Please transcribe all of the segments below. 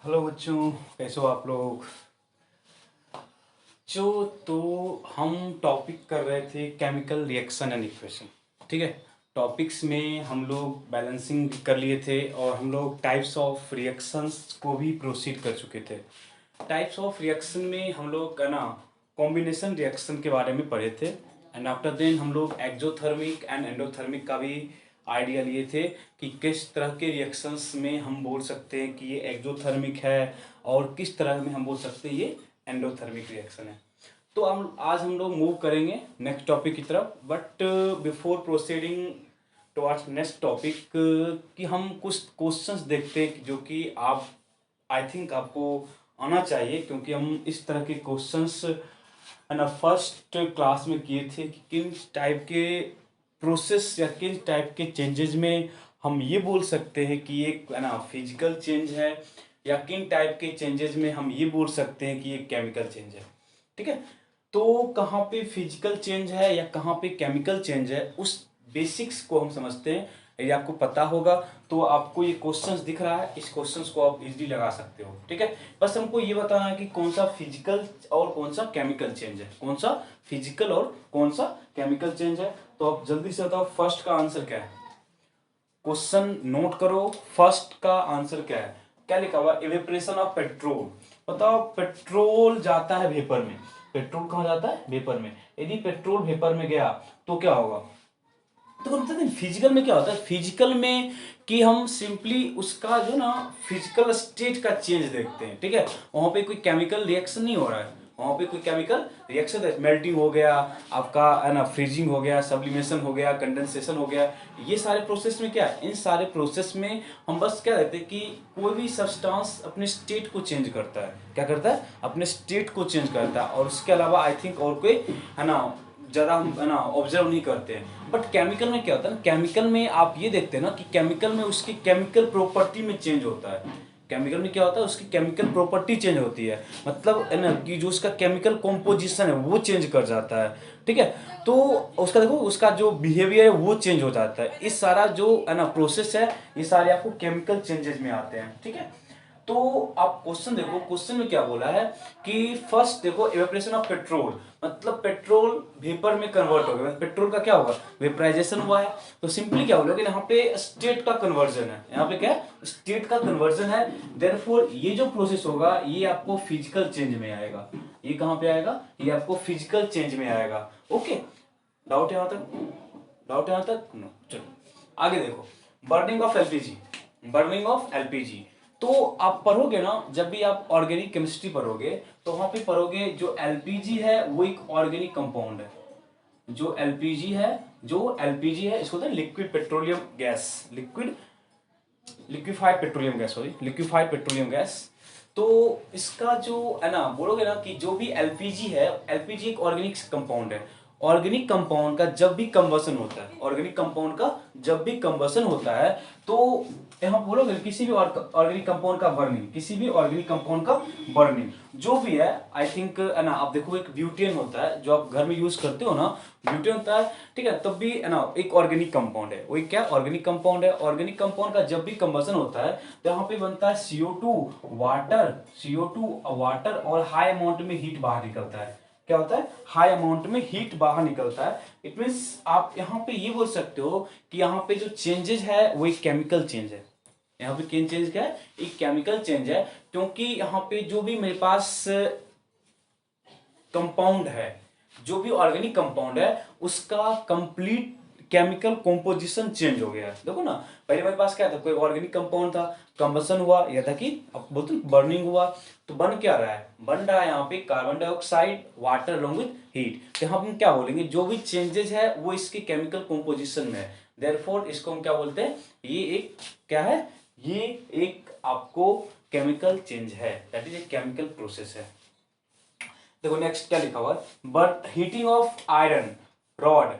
Hello बच्चों, कैसे हो आप लोग। तो हम टॉपिक कर रहे थे केमिकल रिएक्शन एंड इक्वेशन। ठीक है। टॉपिक्स में हम लोग बैलेंसिंग कर लिए थे और हम लोग टाइप्स ऑफ रिएक्शंस को भी प्रोसीड कर चुके थे। टाइप्स ऑफ रिएक्शन में हम लोग का ना कॉम्बिनेशन रिएक्शन के बारे में पढ़े थे। एंड आफ्टर देन हम लोग एक्जोथर्मिक एंड एंडोथर्मिक का भी आइडिया लिए थे कि किस तरह के रिएक्शंस में हम बोल सकते हैं कि ये एक्जोथर्मिक है और किस तरह में हम बोल सकते हैं ये एंडोथर्मिक रिएक्शन है। तो हम आज हम लोग मूव करेंगे नेक्स्ट टॉपिक की तरफ, but before proceeding towards next topic कि हम कुछ क्वेश्चंस देखते हैं जो कि आप आई थिंक आपको आना चाहिए, क्योंकि हम इस तरह के क्वेश्चंस है ना फर्स्ट क्लास में किए थे कि किन टाइप के प्रोसेस या किन टाइप के चेंजेस में हम ये बोल सकते हैं कि ये है ना फिजिकल चेंज है, या किन टाइप के चेंजेस में हम ये बोल सकते हैं कि ये केमिकल चेंज है। ठीक है। तो कहाँ पे फिजिकल चेंज है या कहाँ पे केमिकल चेंज है, उस बेसिक्स को हम समझते हैं। यदि आपको पता होगा तो आपको ये क्वेश्चंस दिख रहा है, इस क्वेश्चंस को आप इजीली लगा सकते हो। ठीक है। बस हमको ये बताना है कि कौन सा फिजिकल और कौन सा केमिकल चेंज है, कौन सा फिजिकल और कौन सा केमिकल चेंज है। तो आप जल्दी से बताओ फर्स्ट का आंसर क्या है। क्वेश्चन नोट करो, फर्स्ट का आंसर क्या है। क्या लिखा हुआ, इवेपोरेशन ऑफ पेट्रोल। बताओ पेट्रोल जाता है वेपर में, पेट्रोल कहाँ जाता है वेपर में। यदि पेट्रोल वेपर में गया तो क्या होगा। तो मतलब फिजिकल में क्या होता है, फिजिकल में कि हम सिंपली उसका जो ना फिजिकल स्टेट का चेंज देखते हैं। ठीक है। वहां पे कोई केमिकल रिएक्शन नहीं हो रहा है, वहां पे कोई केमिकल रिएक्शन है, मेल्टिंग हो गया आपका है ना, फ्रीजिंग हो गया, सब्लिमेशन हो गया, कंडेंसेशन हो गया। ये सारे प्रोसेस में क्या है, इन सारे प्रोसेस में हम बस क्या कहते हैं कि कोई भी सब्सटेंस अपने स्टेट को चेंज करता है। क्या करता है, अपने स्टेट को चेंज करता है, और उसके अलावा आई थिंक और कोई है ना ज़्यादा हम है ना ऑब्जर्व नहीं करते हैं। बट केमिकल में क्या होता है ना, केमिकल में आप ये देखते हैं ना कि केमिकल में उसकी केमिकल प्रॉपर्टी में चेंज होता है। केमिकल में क्या होता है, उसकी केमिकल प्रॉपर्टी चेंज होती है, मतलब है ना कि जो उसका केमिकल कॉम्पोजिशन है वो चेंज कर जाता है। ठीक है। तो उसका देखो उसका जो बिहेवियर है वो चेंज हो जाता है। इस सारा जो है ना प्रोसेस है, ये सारे आपको केमिकल चेंजेस में आते हैं। ठीक है। तो आप क्वेश्चन देखो, क्वेश्चन में क्या बोला है कि फर्स्ट देखो इवेपोरेशन ऑफ पेट्रोल, मतलब पेट्रोल वेपर में कन्वर्ट हो गया, पेट्रोल का क्या होगा, वेपराइजेशन हुआ है। तो सिंपली क्या बोलोगे, यहाँ पे स्टेट का कन्वर्जन है, यहाँ पे क्या है, स्टेट का कन्वर्जन है। देयरफॉर ये जो प्रोसेस होगा ये आपको फिजिकल चेंज में आएगा। ये कहाँ पे आएगा, ये आपको फिजिकल चेंज में आएगा। ओके, डाउट यहाँ तक, डाउट यहाँ तक नो। चलो आगे देखो, burning of LPG, burning of LPG. तो आप पढ़ोगे ना, जब भी आप ऑर्गेनिक केमिस्ट्री पढ़ोगे तो वहां पे पढ़ोगे जो एलपीजी है वो एक ऑर्गेनिक कंपाउंड है। जो एलपीजी है, जो एलपीजी है इसको होता है liquid petroleum gas, liquid liquefied petroleum gas, sorry liquefied petroleum gas. तो इसका जो है ना बोलोगे ना कि जो भी एलपीजी है, एलपीजी एक ऑर्गेनिक कंपाउंड है। ऑर्गेनिक कंपाउंड का जब भी कंबसन होता है, ऑर्गेनिक कंपाउंड का जब भी कंबसन होता है तो यहाँ बोलोगे किसी भी ऑर्गेनिक कंपाउंड का बर्निंग, किसी भी ऑर्गेनिक कंपाउंड का बर्निंग जो भी है, आई थिंक है ना, आप देखो एक ब्यूटेन होता है जो आप घर में यूज करते हो ना, ब्यूटेन होता है। ठीक है, तब भी है ना एक ऑर्गेनिक कंपाउंड है, वो एक क्या ऑर्गेनिक कंपाउंड है। ऑर्गेनिक कंपाउंड का जब भी कंबसन होता है तो यहाँ पे बनता है CO2 वाटर, CO2 वाटर, और हाई अमाउंट में हीट बाहर निकलता है। क्या होता है, हाई अमाउंट में हीट बाहर निकलता है। इट मीन्स आप यहाँ पे ये बोल सकते हो कि यहाँ पे जो चेंजेस है वो एक केमिकल चेंज है। यहाँ पे केन चेंज क्या है, एक केमिकल चेंज है, क्योंकि यहाँ पे जो भी मेरे पास कंपाउंड है, जो भी ऑर्गेनिक कंपाउंड है उसका कंप्लीट केमिकल कॉम्पोजिशन चेंज हो गया है। देखो ना, पहले मेरे पास क्या था, कोई ऑर्गेनिक कंपाउंड था, कंबसन हुआ, यह था कि अब बोलते बर्निंग हुआ, तो बन क्या रहा है, बन रहा है यहाँ पे carbon dioxide water along with heat. तो हम क्या बोलेंगे, जो भी चेंजेस है वो इसके केमिकल कॉम्पोजिशन में है। देयरफॉर इसको हम क्या बोलते हैं, ये एक क्या है, ये एक आपको केमिकल चेंज है, that is a chemical process है। देखो नेक्स्ट क्या लिखा हुआ है, but heating of iron rod,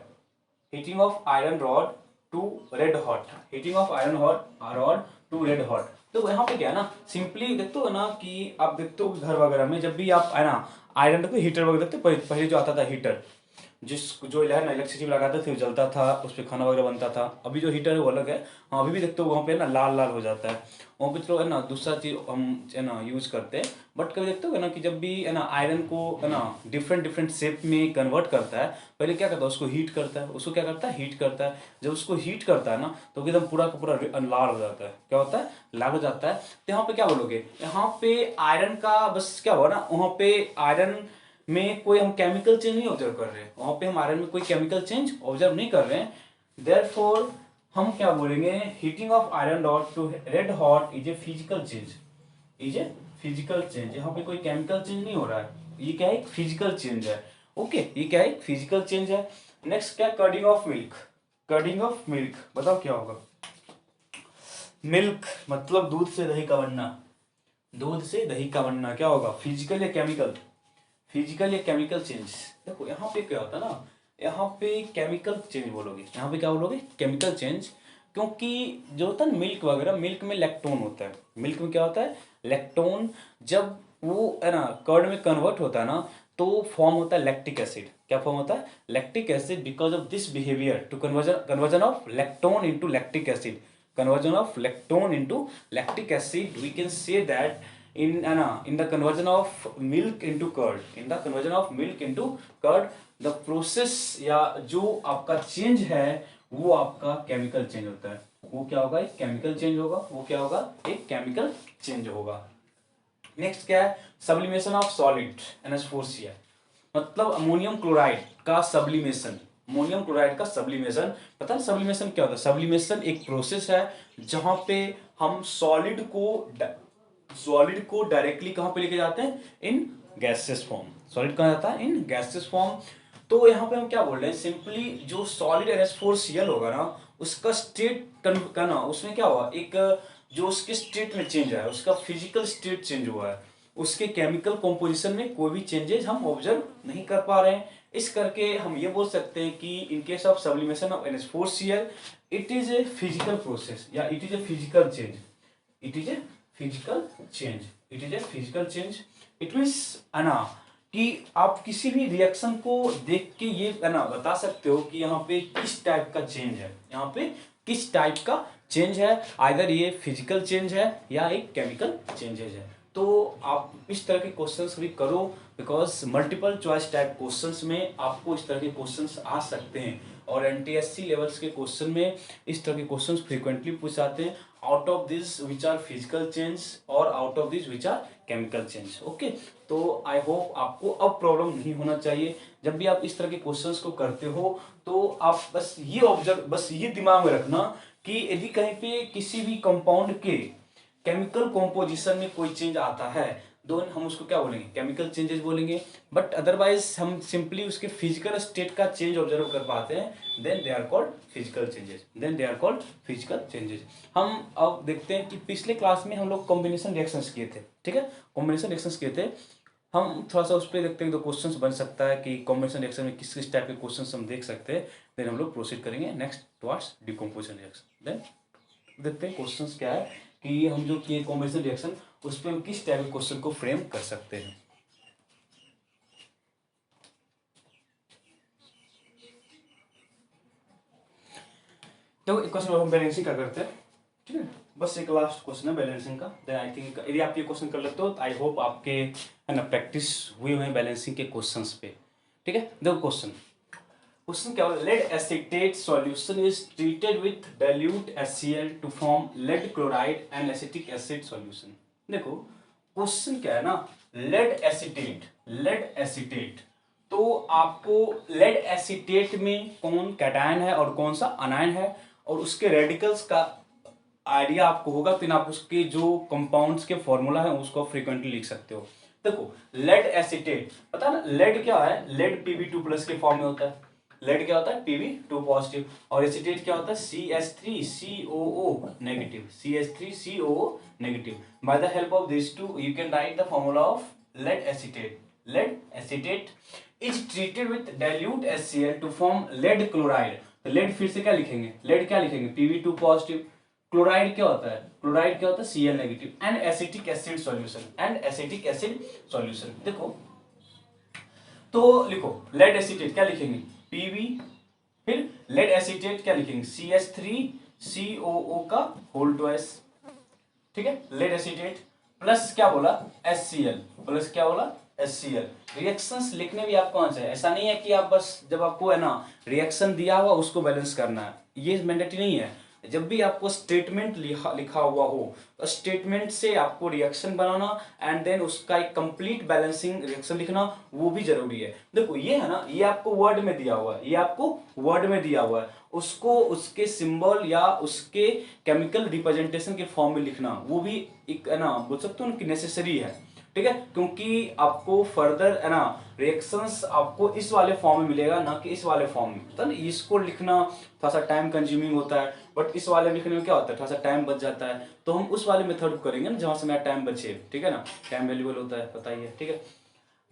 heating of iron rod to red hot, heating of iron rod to red hot. तो यहाँ पे क्या है ना, सिंपली देखते हो ना कि आप देखते हो घर वगैरह में जब भी आप है ना आयरन देखो, हीटर वगैरह देखते हो, पहले जो आता था हीटर, जिस जो है ना इलेक्ट्रिसिटी लगाते थे वो जलता था, उस पर खाना वगैरह बनता था। अभी जो हीटर है वो अलग है। हाँ अभी भी देखते हो वहाँ पे ना लाल लाल हो जाता है, वहाँ पे चलो है ना दूसरा चीज़ हम है ना यूज करते हैं। बट कभी देखते हो ना कि जब भी है ना आयरन को है ना डिफरेंट डिफरेंट शेप में कन्वर्ट करता है, पहले क्या करता है उसको हीट करता है, उसको क्या करता है हीट करता है। जब उसको हीट करता है ना तो एकदम पूरा का पूरा लाल हो जाता है, क्या होता है लाल हो जाता है। तो यहाँ पे क्या बोलोगे, यहाँ पे आयरन का बस क्या हुआ ना, वहाँ पे आयरन में कोई हम केमिकल चेंज नहीं ऑब्जर्व कर रहे हैं, वहाँ पे हम आयरन में कोई केमिकल चेंज ऑब्जर्व नहीं कर रहे हैं। देयरफॉर हम क्या बोलेंगे, heating of iron rod to red hot is a physical change, is a physical change. यहाँ पे कोई केमिकल चेंज नहीं हो रहा है, ये क्या है एक फिजिकल चेंज है। ओके ये क्या है एक फिजिकल चेंज है। नेक्स्ट क्या, कर्डिंग ऑफ मिल्क, कर्डिंग ऑफ मिल्क बताओ क्या होगा। मिल्क मतलब दूध से दही का बनना, दूध से दही का बनना क्या होगा, फिजिकल या केमिकल, फिजिकल या केमिकल चेंज। देखो यहाँ पे क्या होता है ना, यहाँ पे केमिकल चेंज बोलोगे, यहाँ पे क्या बोलोगे केमिकल चेंज। क्योंकि जो होता है मिल्क वगैरह, मिल्क में लैक्टोन होता है, मिल्क में क्या होता है लैक्टोन। जब वो है ना कर्ड में कन्वर्ट होता है ना तो फॉर्म होता है लैक्टिक एसिड, क्या फॉर्म होता है lactic acid. Because of this behaviour to conversion conversion of lactone into lactic acid, conversion of lactone into lactic acid, we can say that in the conversion of milk into curd, in the conversion of milk into curd, the process या जो आपका change है वो आपका chemical change होता है। वो क्या होगा एक केमिकल चेंज होगा, वो क्या होगा एक केमिकल चेंज होगा। नेक्स्ट क्या है, सब्लिमेशन ऑफ सॉलिड NH4Cl, मतलब अमोनियम क्लोराइड का सब्लिमेशन, अमोनियम क्लोराइड का सब्लिमेशन। पता है सब्लिमेशन क्या होता है, सब्लिमेशन एक प्रोसेस है जहां पे हम सॉलिड को डायरेक्टली कहां पे लेके जाते हैं, इन गैसेस फॉर्म। सॉलिड कहां जाता है इन गैसेस फॉर्म। तो यहाँ पे हम क्या बोल रहे हैं, सिंपली जो सॉलिड NH4Cl होगा ना उसका स्टेट का ना उसमें क्या हुआ एक जो उसके स्टेट में चेंज है, उसका फिजिकल स्टेट चेंज हुआ है, उसके केमिकल कॉम्पोजिशन में कोई भी चेंजेस हम ऑब्जर्व नहीं कर पा रहे हैं। इस करके हम ये बोल सकते हैं कि in case of sublimation of NH4Cl it is a physical process या it is a physical change, it is a physical change, it is a physical change. It means है ना कि आप किसी भी रिएक्शन को देख के ये है ना बता सकते हो कि यहाँ पे किस टाइप का चेंज है, यहाँ पे किस टाइप का चेंज है, आइदर ये फिजिकल चेंज है या एक केमिकल चेंजेज है। तो आप इस तरह के क्वेश्चंस भी करो, because multiple choice type questions में आपको इस तरह के क्वेश्चंस आ सकते हैं और NTSC लेवल्स के क्वेश्चन में इस तरह के क्वेश्चंस फ्रीक्वेंटली पूछ जाते हैं, out of this which are physical change और out of this which are chemical change. Okay तो आई होप आपको अब प्रॉब्लम नहीं होना चाहिए। जब भी आप इस तरह के क्वेश्चंस को करते हो तो आप बस ये ऑब्जर्व, बस ये दिमाग में रखना कि यदि कहीं पे किसी भी कंपाउंड के केमिकल कॉम्पोजिशन में कोई चेंज आता है तो हम उसको क्या बोलेंगे केमिकल चेंजेस बोलेंगे। बट अदरवाइज हम सिंपली उसके फिजिकल स्टेट का चेंज ऑब्जर्व कर पाते हैं, then they are called physical changes, then they are called physical changes. हम अब देखते हैं कि पिछले क्लास में हम लोग कॉम्बिनेशन रिएक्शंस किए थे, ठीक है कॉम्बिनेशन रिएक्शंस किए थे। हम थोड़ा सा उस पर देखते हैं, तो क्वेश्चंस बन सकता है कि कॉम्बिनेशन रिएक्शन में किस किस टाइप के क्वेश्चंस हम देख सकते हैं। देन हम लोग प्रोसीड करेंगे next towards decomposition reaction. Then देखते हैं क्वेश्चंस क्या है कि हम जो किए कॉम्बिनेशन रिएक्शन उस पर हम किस टाइप के क्वेश्चन को फ्रेम कर सकते हैं। तो एक क्वेश्चन हम बैलेंसिंग का करते हैं, ठीक है बस एक लास्ट क्वेश्चन है बैलेंसिंग का। देन आई थिंक यदि आप ये क्वेश्चन कर लेते हो तो आई होप आपके है ना प्रैक्टिस हुए हैं बैलेंसिंग के क्वेश्चंस पे, ठीक है। देखो क्वेश्चन, क्वेश्चन क्या होगा, lead acetate solution is treated with dilute HCl to form lead chloride and acetic acid solution. देखो क्वेश्चन क्या है ना, लेड एसिटेट, लेड एसिटेट, तो आपको लेड एसिटेट में कौन कैटायन है और कौन सा अनायन है और उसके रेडिकल्स का आइडिया आपको होगा, फिर आप उसके जो कंपाउंड्स के फॉर्मूला है उसको फ्रीक्वेंटली लिख सकते हो। देखो लेड एसिटेट पता है ना, लेड क्या है, लेड Pb2+ के फॉर्म में होता है, लेड क्या होता है Pb2 पॉजिटिव, और एसिटेट क्या होता है CH3COO negative, CH3COO negative. By the help of this to you can write the formula of lead acetate. Lead acetate is treated with dilute HCl to form lead chloride. तो lead फिर से क्या लिखेंगे, lead क्या लिखेंगे Pb2 positive, chloride क्या होता है, क्लोराइड क्या होता है Cl negative, and acetic acid solution, and acetic acid solution. देखो तो लिखो लेड एसीटेट क्या लिखेंगे, पीबी, फिर लेड एसीटेट क्या लिखेंगे, CH3COO का होल ट्वाइस, ठीक है, लेड एसीटेट प्लस क्या बोला, HCl, प्लस क्या बोला, HCl। रिएक्शंस लिखने भी आपको आना चाहिए, ऐसा नहीं है कि आप बस जब आपको है ना रिएक्शन दिया हुआ उसको बैलेंस करना है, ये मैंडेटरी नहीं है। जब भी आपको स्टेटमेंट लिखा हुआ हो तो स्टेटमेंट से आपको रिएक्शन बनाना एंड देन उसका एक कंप्लीट बैलेंसिंग रिएक्शन लिखना वो भी जरूरी है। देखो ये है ना, ये आपको वर्ड में दिया हुआ है, ये आपको वर्ड में दिया हुआ है, उसको उसके सिंबल या उसके केमिकल रिप्रेजेंटेशन के फॉर्म में लिखना वो भी एक है ना बोल सकते हो कि नेसेसरी है, ठीक है, क्योंकि आपको फर्दर है ना रिएक्शंस आपको इस वाले फॉर्म में मिलेगा ना कि इस वाले फॉर्म में, तो इसको लिखना थोड़ा सा टाइम कंज्यूमिंग होता है, बट इस वाले में लिखने में क्या होता है थोड़ा सा टाइम बच जाता है, तो हम उस वाले मेथड को करेंगे ना जहां से मेरा टाइम बचे, ठीक है ना, टाइम वैल्यूबल होता है पता ही है, ठीक है।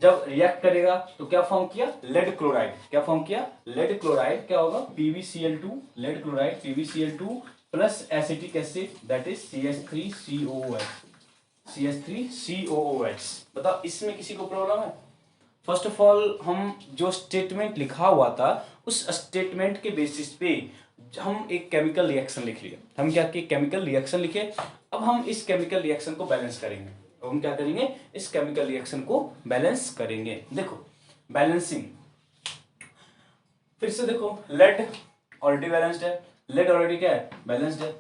जब रिएक्ट करेगा तो क्या फॉर्म किया, लेड क्लोराइड, क्या फॉर्म किया, लेड क्लोराइड, क्या होगा, PbCl2, lead chloride PbCl2 plus acetic acid that is CH3COOH। बताओ इसमें किसी को प्रॉब्लम है? फर्स्ट ऑफ ऑल हम जो स्टेटमेंट लिखा हुआ था उस स्टेटमेंट के बेसिस पे हम एक केमिकल रिएक्शन लिख लिए, हम क्या किए, केमिकल रिएक्शन लिखे। अब हम इस केमिकल रिएक्शन को बैलेंस करेंगे, तो हम क्या करेंगे, इस केमिकल रिएक्शन को बैलेंस करेंगे। देखो बैलेंसिंग, फिर से देखो लेड ऑलरेडी बैलेंस्ड है, लेड ऑलरेडी क्या है, बैलेंस्ड है।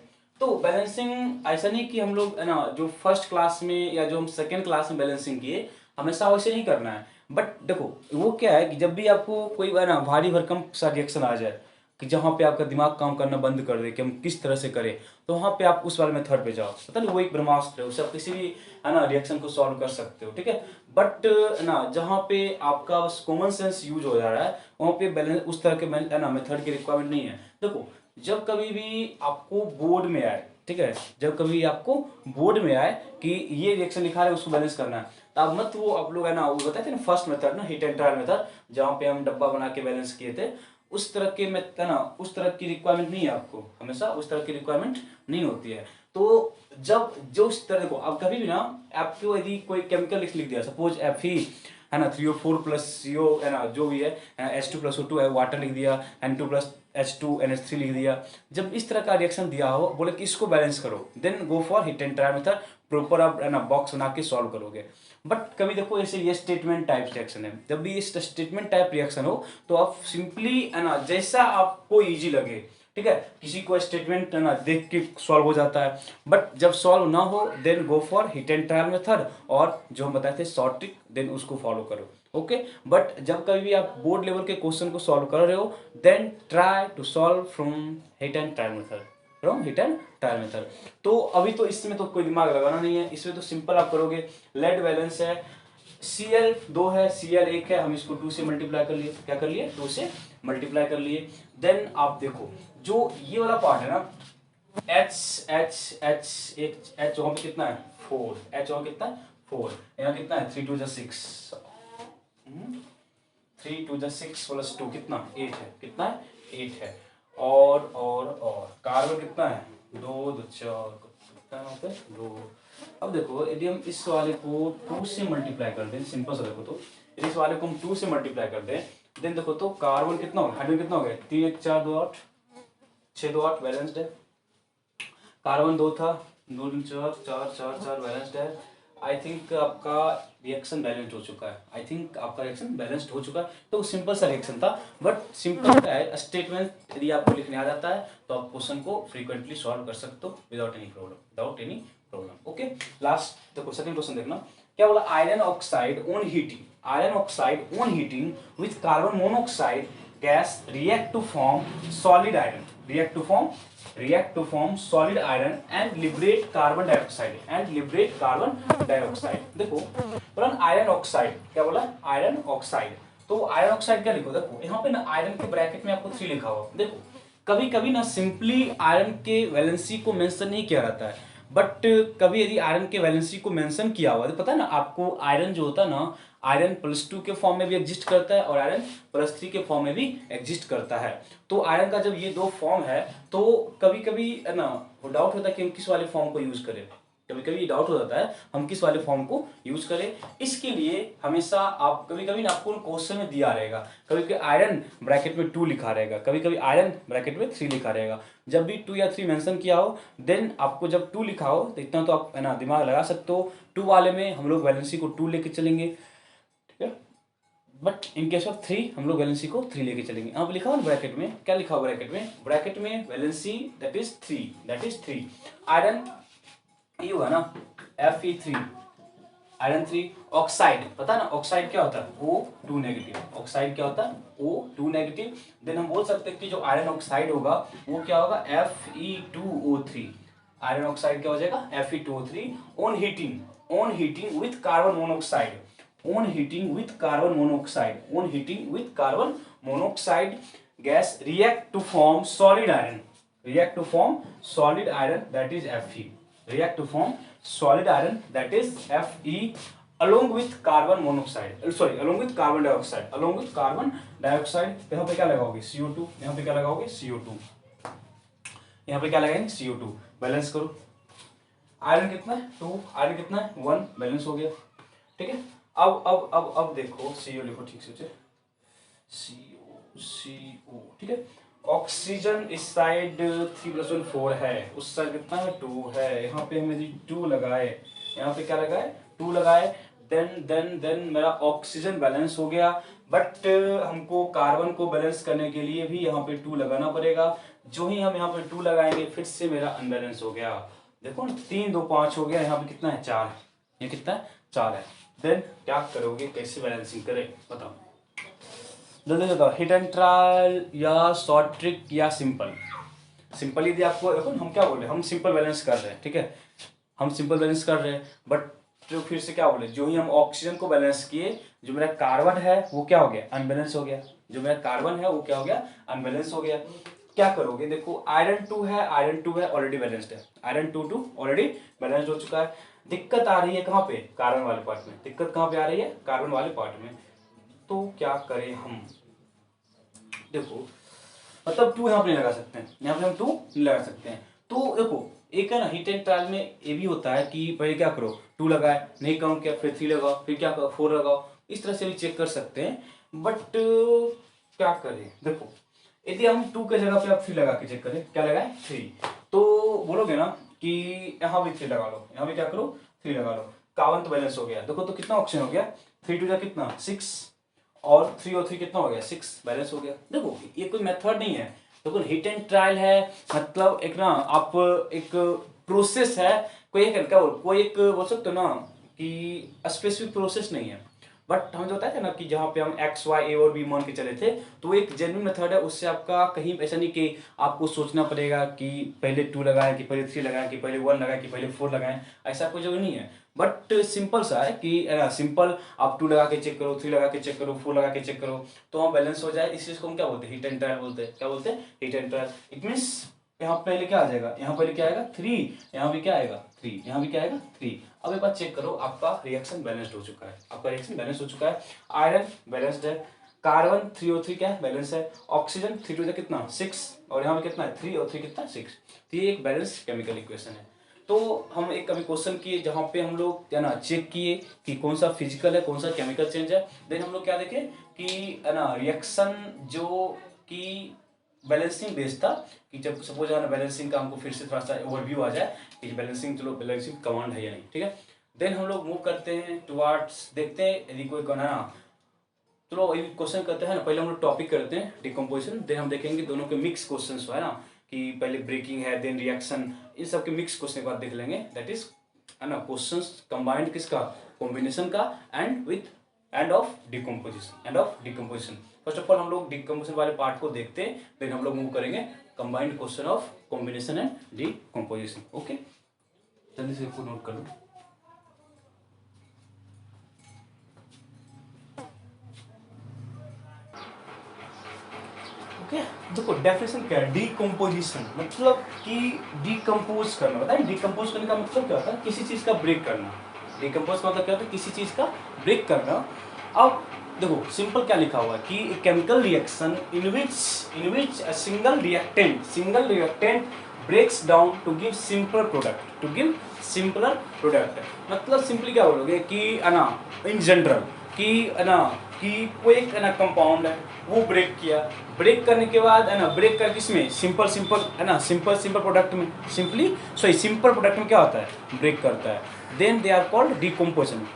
तो बैलेंसिंग ऐसा नहीं कि हम लोग है ना जो फर्स्ट क्लास में या जो हम सेकेंड क्लास में बैलेंसिंग किए हमेशा वैसे नहीं करना है, बट देखो वो क्या है कि जब भी आपको कोई है ना भारी भरकम सा रिएक्शन आ जाए कि जहाँ पे आपका दिमाग काम करना बंद कर दे कि हम किस तरह से करें, तो वहाँ पे आप उस वाले मेथड पे जाओ, पता नहीं वो एक ब्रह्मास्त्र है, उससे आप किसी भी है ना रिएक्शन को सॉल्व कर सकते हो, ठीक है। बट ना जहाँ पे आपका बस कॉमन सेंस यूज हो जा रहा है वहाँ पे बैलेंस उस तरह के है ना मेथड की रिक्वायरमेंट नहीं है। देखो जब कभी भी आपको बोर्ड में आए, ठीक है, जब कभी आपको बोर्ड में आए कि ये रिएक्शन लिखा है उसको बैलेंस करना है, तब मत वो आप लोग है ना वो बताए थे ना फर्स्ट मेथड ना हिट एंड ट्रायल मेथड जहाँ पे हम डब्बा बना के बैलेंस किए थे, उस तरह के मेथड ना उस तरह की रिक्वायरमेंट नहीं है आपको, हमेशा उस तरह की रिक्वायरमेंट नहीं होती है। तो जब जो इस तरह को आप कभी भी ना आपको यदि कोई केमिकल लिख दिया सपोज Fe है ना 3O4 प्लस CO है ना जो भी है H2+O2 है वाटर लिख दिया, N2 प्लस H2NH3 लिख दिया, जब इस तरह का रिएक्शन दिया हो बोले कि इसको बैलेंस करो then go for hit and trial method, proper आप है ना बॉक्स बना के सॉल्व करोगे। बट कभी देखो ऐसे ये स्टेटमेंट टाइप रिएक्शन है, जब भी इस स्टेटमेंट टाइप रिएक्शन हो तो आप सिंपली है ना जैसा आपको इजी लगे, ठीक है, किसी को स्टेटमेंट है ना देख के सॉल्व हो जाता है, बट जब सॉल्व ना हो then go for hit and trial method और जो हम बताए थे शॉर्ट ट्रिक देन उसको फॉलो करो, ओके। बट जब कभी भी आप बोर्ड लेवल के क्वेश्चन को सॉल्व कर रहे हो then try to solve from hit and trial method, from hit and trial method. तो अभी तो इसमें तो कोई दिमाग लगाना नहीं है, इसमें तो सिंपल आप करोगे, लेड बैलेंस है, Cl 2 है, Cl 1 है, हम इसको 2 से मल्टीप्लाई कर लिए, क्या कर लिए 2 से मल्टीप्लाई कर लिए। देन आप देखो जो ये वाला पार्ट है ना H एक H वहाँ पे कितना है 4, H वहाँ कितना है 4, यहाँ कितना है 3 2 6, 3 2 6 प्लस 2 कितना 8 है, कितना है 8 है। और कार्बन कितना है 2 2 4 कितना है वहाँ पे 2। अब देखो यदि हम इस वाले को 2 से मल्टीप्लाई कर दें, सिंपल सा देखो, तो यदि इस वाले को हम 2 से मल्टीप्लाई कर दें देन देखो तो कार्बन कितना होगा, हाइड्रोजन कितना हो गया 3 1 4 2 8 6 2 8 बैलेंस्ड है, कार्बन 2 था 2 3 4 4 4 4 बैलेंस्ड है। आई थिंक आपका रिएक्शन बैलेंस्ड हो चुका है, आई थिंक आपका रिएक्शन बैलेंस्ड हो चुका है। तो सिंपल सा रिएक्शन था, बट सिंपल क्या है स्टेटमेंट यदि आपको लिखने आ जाता है तो आप क्वेश्चन को फ्रीक्वेंटली सॉल्व कर सकते हो without any problem, okay. Last देखो सेकंड क्वेश्चन देखना, क्या बोला, iron oxide on heating with carbon monoxide gas react to form solid iron and liberate carbon dioxide देखो बोला आयरन ऑक्साइड, क्या बोला आयरन ऑक्साइड, तो आयरन ऑक्साइड क्या लिखो, देखो यहाँ पे ना आयरन के ब्रैकेट में आपको 3 लिखा हुआ, देखो कभी कभी ना सिंपली आयरन के वैलेंसी को मेंशन नहीं किया जाता है, बट कभी यदि आयरन के वैलेंसी को मेंशन किया हुआ तो पता है ना आपको आयरन जो होता है ना आयरन +2 के फॉर्म में भी एग्जिस्ट करता है और आयरन +3 के फॉर्म में भी एग्जिस्ट करता है। तो आयरन का जब ये 2 फॉर्म है तो कभी कभी है ना डाउट होता है कि हम किस वाले फॉर्म को यूज करें, कभी कभी डाउट हो जाता है हम किस वाले फॉर्म को यूज करें। इसके लिए हमेशा आप कभी कभी ना आपको क्वेश्चन में दिया रहेगा, कभी कभी आयरन ब्रैकेट में 2 लिखा रहेगा, कभी कभी आयरन ब्रैकेट में 3 लिखा रहेगा। जब भी 2 या 3 मेंशन किया हो देन आपको जब 2 लिखा हो तो इतना तो आप है ना दिमाग लगा सकते हो। 2 वाले में हम लोग वैलेंसी को 2 लेके चलेंगे, ठीक है। बट इन केस ऑफ 3 हम लोग वैलेंसी को 3 लेके चलेंगे। अब लिखा हुआ ब्रैकेट में, क्या लिखा हुआ ब्रैकेट में वैलेंसी दैट इज 3 आयरन ये हुआ ना Fe3 आयरन 3 ऑक्साइड, पता ना ऑक्साइड क्या होता है O2 नेगेटिव, ऑक्साइड क्या होता है O2 नेगेटिव। देन हम बोल सकते हैं कि जो आयरन ऑक्साइड होगा वो क्या होगा Fe2O3, आयरन ऑक्साइड क्या हो जाएगा Fe2O3 on heating with carbon monoxide, on heating with carbon monoxide gas react to form solid iron that is Fe along with carbon dioxide। यहाँ पे क्या लगाओगे CO2, यहाँ पे क्या लगाओगे CO2, यहाँ पे क्या लगाएंगे CO2। बैलेंस करो, आयरन कितना है 2, आयरन कितना है 1, बैलेंस हो गया, ठीक है। अब देखो CO लिखो ठीक से, CO ठीक है। ऑक्सीजन इस साइड 3+1 4 है, उस साइड कितना है 2 है, यहाँ पे हमने 2 लगाए, यहाँ पे क्या लगाए 2 लगाए। देन मेरा ऑक्सीजन बैलेंस हो गया। बट हमको कार्बन को बैलेंस करने के लिए भी यहाँ पे 2 लगाना पड़ेगा। जो ही हम यहाँ पे 2 लगाएंगे फिर से मेरा अनबैलेंस हो गया। देखो ना 3 2 5 हो गया, यहाँ पे कितना है 4, ये कितना है 4 है। देन क्या करोगे, कैसे बैलेंसिंग करें बताओ, जल्दी बताओ। हिट एंड ट्रायल या शॉर्ट ट्रिक या सिंपल यदि आपको देखो हम क्या बोल रहे हैं, हम सिंपल बैलेंस कर रहे हैं, ठीक है, हम सिंपल बैलेंस कर रहे हैं। बट जो फिर से क्या बोले, जो ही हम ऑक्सीजन को बैलेंस किए, जो मेरा कार्बन है वो क्या हो गया अनबैलेंस हो गया, जो मेरा कार्बन है वो क्या हो गया अनबैलेंस हो गया। क्या करोगे, देखो आयरन 2 है ऑलरेडी बैलेंस्ड है, आयरन 2 ऑलरेडी बैलेंस्ड हो चुका है। दिक्कत आ रही है कहाँ पे, कार्बन वाले पार्ट में, दिक्कत कहाँ पे आ रही है कार्बन वाले पार्ट में। तो क्या करें हम, देखो मतलब 2 यहाँ पे नहीं लगा सकते हैं, यहाँ पे हम 2 नहीं लगा सकते हैं। तो देखो एक है ना हिट एंड ट्रायल में ये भी होता है कि पहले क्या करो 2 लगाए, नहीं काउंट किया फिर 3 लगाओ, फिर क्या करो 4 लगाओ, इस तरह से भी चेक कर सकते हैं। बट क्या करें, देखो यदि हम 2 के जगह पे आप 3 लगा के चेक करें, क्या लगाए 3, तो बोलोगे ना कि यहाँ भी 3 लगा लो, यहाँ भी क्या करो 3 लगा लो, कार्बन तो बैलेंस हो गया। देखो तो कितना ऑप्शन हो गया 3 2 कितना 6 और 3 और 3 कितना हो गया 6, बैलेंस हो गया। देखो ये कोई मेथड नहीं है, देखो हिट एंड ट्रायल है, मतलब एक ना आप एक प्रोसेस है, कोई एक क्या कोई एक बोल सकते हो ना कि स्पेसिफिक प्रोसेस नहीं है। बट हम जो होता है ना कि जहाँ पे हम एक्स वाई ए और बी मान के चले थे, तो एक जेन्युइन मेथड है, उससे आपका कहीं ऐसा नहीं कि आपको सोचना पड़ेगा कि पहले 2 लगाएं कि पहले 3 लगाएं कि पहले 1 लगाएं कि पहले 4 लगाएं, ऐसा कोई जरूरी नहीं है। बट सिंपल सा है कि सिंपल आप 2 लगा के चेक करो, 3 लगा के चेक करो, 4 लगा के चेक करो, तो वहाँ बैलेंस हो जाए। इस चीज को हम क्या बोलते हैं हिट एंड ट्रायल बोलते हैं, क्या बोलते हैं hit and trial. It means यहाँ पहले क्या आ जाएगा, यहाँ पहले क्या आएगा 3, यहाँ भी क्या आएगा 3, यहाँ भी क्या आएगा 3। अब एक बार चेक करो आपका रिएक्शन बैलेंस्ड हो चुका है, आपका रिएक्शन बैलेंस हो चुका है। आयरन बैलेंस्ड है, कार्बन 3 और 3 क्या है बैलेंस है, ऑक्सीजन 3 2 कितना 6 और यहाँ पे कितना है 3 और 3 कितना 6। तो ये एक बैलेंस केमिकल इक्वेशन है। तो हम एक अभी क्वेश्चन किए जहाँ पे हम लोग क्या ना चेक किए कि कौन सा फिजिकल है कौन सा केमिकल चेंज है। देन हम लोग क्या देखे कि है ना रिएक्शन जो कि बैलेंसिंग बेस्ड था, कि जब सपोज है ना बैलेंसिंग का हमको फिर से थोड़ा सा ओवरव्यू आ जाए कि बैलेंसिंग चलो बैलेंसिंग कमांड है या नहीं, ठीक है। देन हम लोग मूव करते हैं टुवार्ड्स, देखते हैं यदि कोई कहना ना, चलो ये क्वेश्चन करते हैं ना, पहले हम लोग टॉपिक करते हैं डिकम्पोजिशन, देन हम देखेंगे दोनों के मिक्स क्वेश्चन है ना, कि पहले ब्रेकिंग है देन रिएक्शन, इन सब के मिक्स क्वेश्चन के बाद देख लेंगे। दैट इज है ना क्वेश्चंस कंबाइंड किसका कॉम्बिनेशन का and with end of decomposition. First of all हम लोग डिकम्पोजिशन वाले पार्ट को देखते हैं, देन हम लोग मूव करेंगे combined question of combination and decomposition. Okay जल्दी से इसको नोट कर लो। ओके देखो डेफिनेशन क्या है, डिकम्पोजिशन मतलब कि डिकम्पोज करना, बताए डिकम्पोज करने का मतलब क्या होता है, किसी चीज का ब्रेक करना। डिकम्पोज का मतलब क्या होता है, किसी चीज का ब्रेक करना। अब देखो सिंपल क्या लिखा हुआ है कि chemical reaction in which single reactant breaks down to give simple product, to give simpler product. मतलब सिंपली क्या बोलोगे कि है ना, इन जनरल कि है ना, कि कोई एक है ना कंपाउंड है, वो ब्रेक किया, ब्रेक करने के बाद है ना, ब्रेक करके इसमें सिंपल है ना, सिंपल प्रोडक्ट में सिंपल प्रोडक्ट में क्या होता है, ब्रेक करता है। Then they are called decomposition,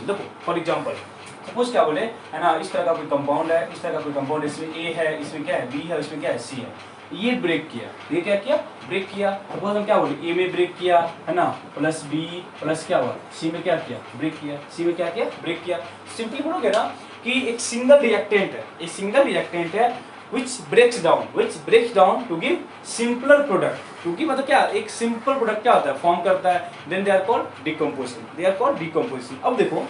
देखो फॉर एग्जाम्पल सपोज क्या बोले है ना, इस तरह का कोई कंपाउंड है, इसमें ए है, इसमें क्या है, बी है, इसमें क्या है, सी है। ये ब्रेक किया, ये क्या किया, ब्रेक किया। सपोज हम क्या बोले, ए में ब्रेक किया है ना, प्लस बी प्लस क्या हुआ, सी में क्या किया, ब्रेक किया, सी में क्या किया, ब्रेक किया। सिंपली बोलोगे ना कि एक सिंगल रिएक्टेंट है which breaks down to give simpler product, क्योंकि मतलब क्या, एक सिंपल प्रोडक्ट क्या होता है, फॉर्म करता है। Then they are called decomposition. अब देखो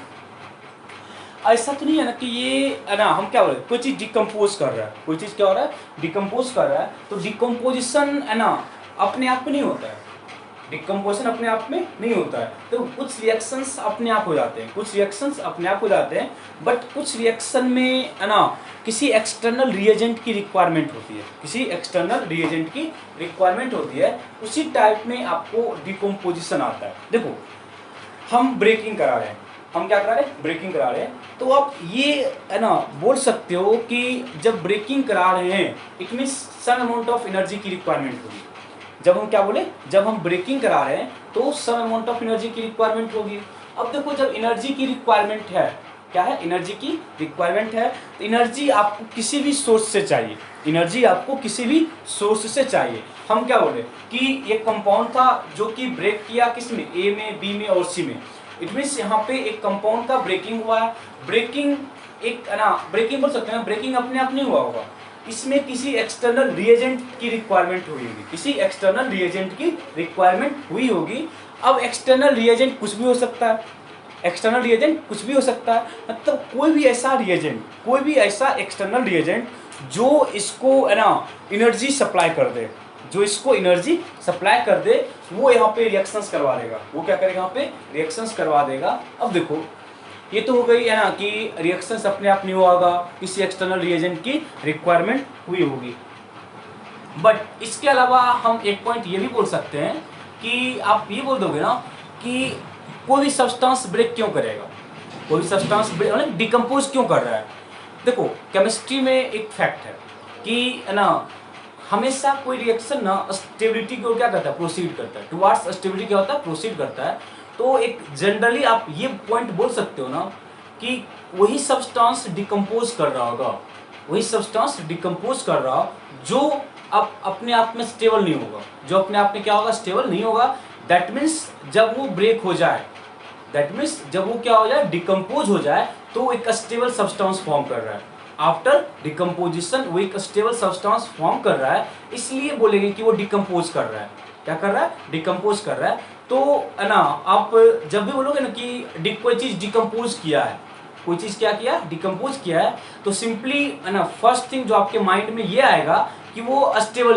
ऐसा तो नहीं है ना कि ये है ना, हम क्या बोले, कोई चीज़ डिकम्पोज कर रहा है, कोई चीज़ क्या हो रहा है, डिकम्पोज कर रहा है, तो डिकम्पोजिशन है ना अपने आप में नहीं होता है, डिकम्पोजिशन अपने आप में नहीं होता है। तो कुछ रिएक्शंस अपने आप हो जाते हैं, बट कुछ रिएक्शन में है ना किसी एक्सटर्नल रिएजेंट की रिक्वायरमेंट होती है, उसी टाइप में आपको डिकम्पोजिशन आता है। देखो हम ब्रेकिंग करा रहे हैं, हम क्या करा रहे हैं, ब्रेकिंग करा रहे हैं, तो आप ये है ना बोल सकते हो कि जब ब्रेकिंग करा रहे हैं it means some amount of energy की रिक्वायरमेंट होगी। जब हम क्या बोले, जब हम ब्रेकिंग करा रहे हैं तो सम अमाउंट ऑफ एनर्जी की रिक्वायरमेंट होगी। अब देखो जब एनर्जी की रिक्वायरमेंट है, क्या है, एनर्जी की रिक्वायरमेंट है, तो एनर्जी आपको किसी भी सोर्स से चाहिए। हम क्या बोले कि ये कंपाउंड था जो कि ब्रेक किया किसमें, ए में, बी में और सी में। इट मीन्स यहाँ पे एक कंपाउंड का ब्रेकिंग हुआ है, ब्रेकिंग एक है ना, ब्रेकिंग बोल सकते हैं, ब्रेकिंग अपने आप नहीं हुआ होगा, इसमें किसी एक्सटर्नल रिएजेंट की रिक्वायरमेंट हुई होगी, अब एक्सटर्नल रिएजेंट कुछ भी हो सकता है, मतलब कोई भी ऐसा एक्सटर्नल रिएजेंट जो इसको है ना एनर्जी सप्लाई कर दे, वो यहाँ पे रिएक्शंस करवा देगा, वो क्या करेगा, यहाँ पे रिएक्शंस करवा देगा। अब देखो ये तो हो गई है ना कि रिएक्शंस अपने आप नहीं होगा, किसी एक्सटर्नल रिएजेंट की रिक्वायरमेंट हुई होगी। बट इसके अलावा हम एक पॉइंट ये भी बोल सकते हैं कि आप ये बोल दोगे ना कि कोई भी सब्सटेंस ब्रेक क्यों करेगा, डिकम्पोज क्यों कर रहा है। देखो केमिस्ट्री में एक फैक्ट है कि है ना, हमेशा कोई रिएक्शन ना स्टेबिलिटी को क्या करता है, प्रोसीड करता है, टुवार्ड्स स्टेबिलिटी क्या होता है, प्रोसीड करता है। तो एक जनरली आप ये पॉइंट बोल सकते हो ना कि वही सब्सटेंस डिकम्पोज कर रहा होगा, जो अब अपने आप में स्टेबल नहीं होगा, स्टेबल नहीं होगा। दैट मीन्स जब वो ब्रेक हो जाए, डिकम्पोज हो जाए, तो एक स्टेबल सब्सटेंस फॉर्म कर रहा है। आफ्टर डिकम्पोजिशन वो एक स्टेबल सब्सटेंस फॉर्म कर रहा है, इसलिए बोलेंगे कि वो डिकम्पोज कर रहा है। क्या कर रहा है, डिकम्पोज कर रहा है। तो है ना, आप जब भी बोलोगे ना कि कोई चीज़ डिकम्पोज किया है, डिकम्पोज किया है, तो सिंपली है ना फर्स्ट थिंग जो आपके माइंड में ये आएगा कि वो स्टेबल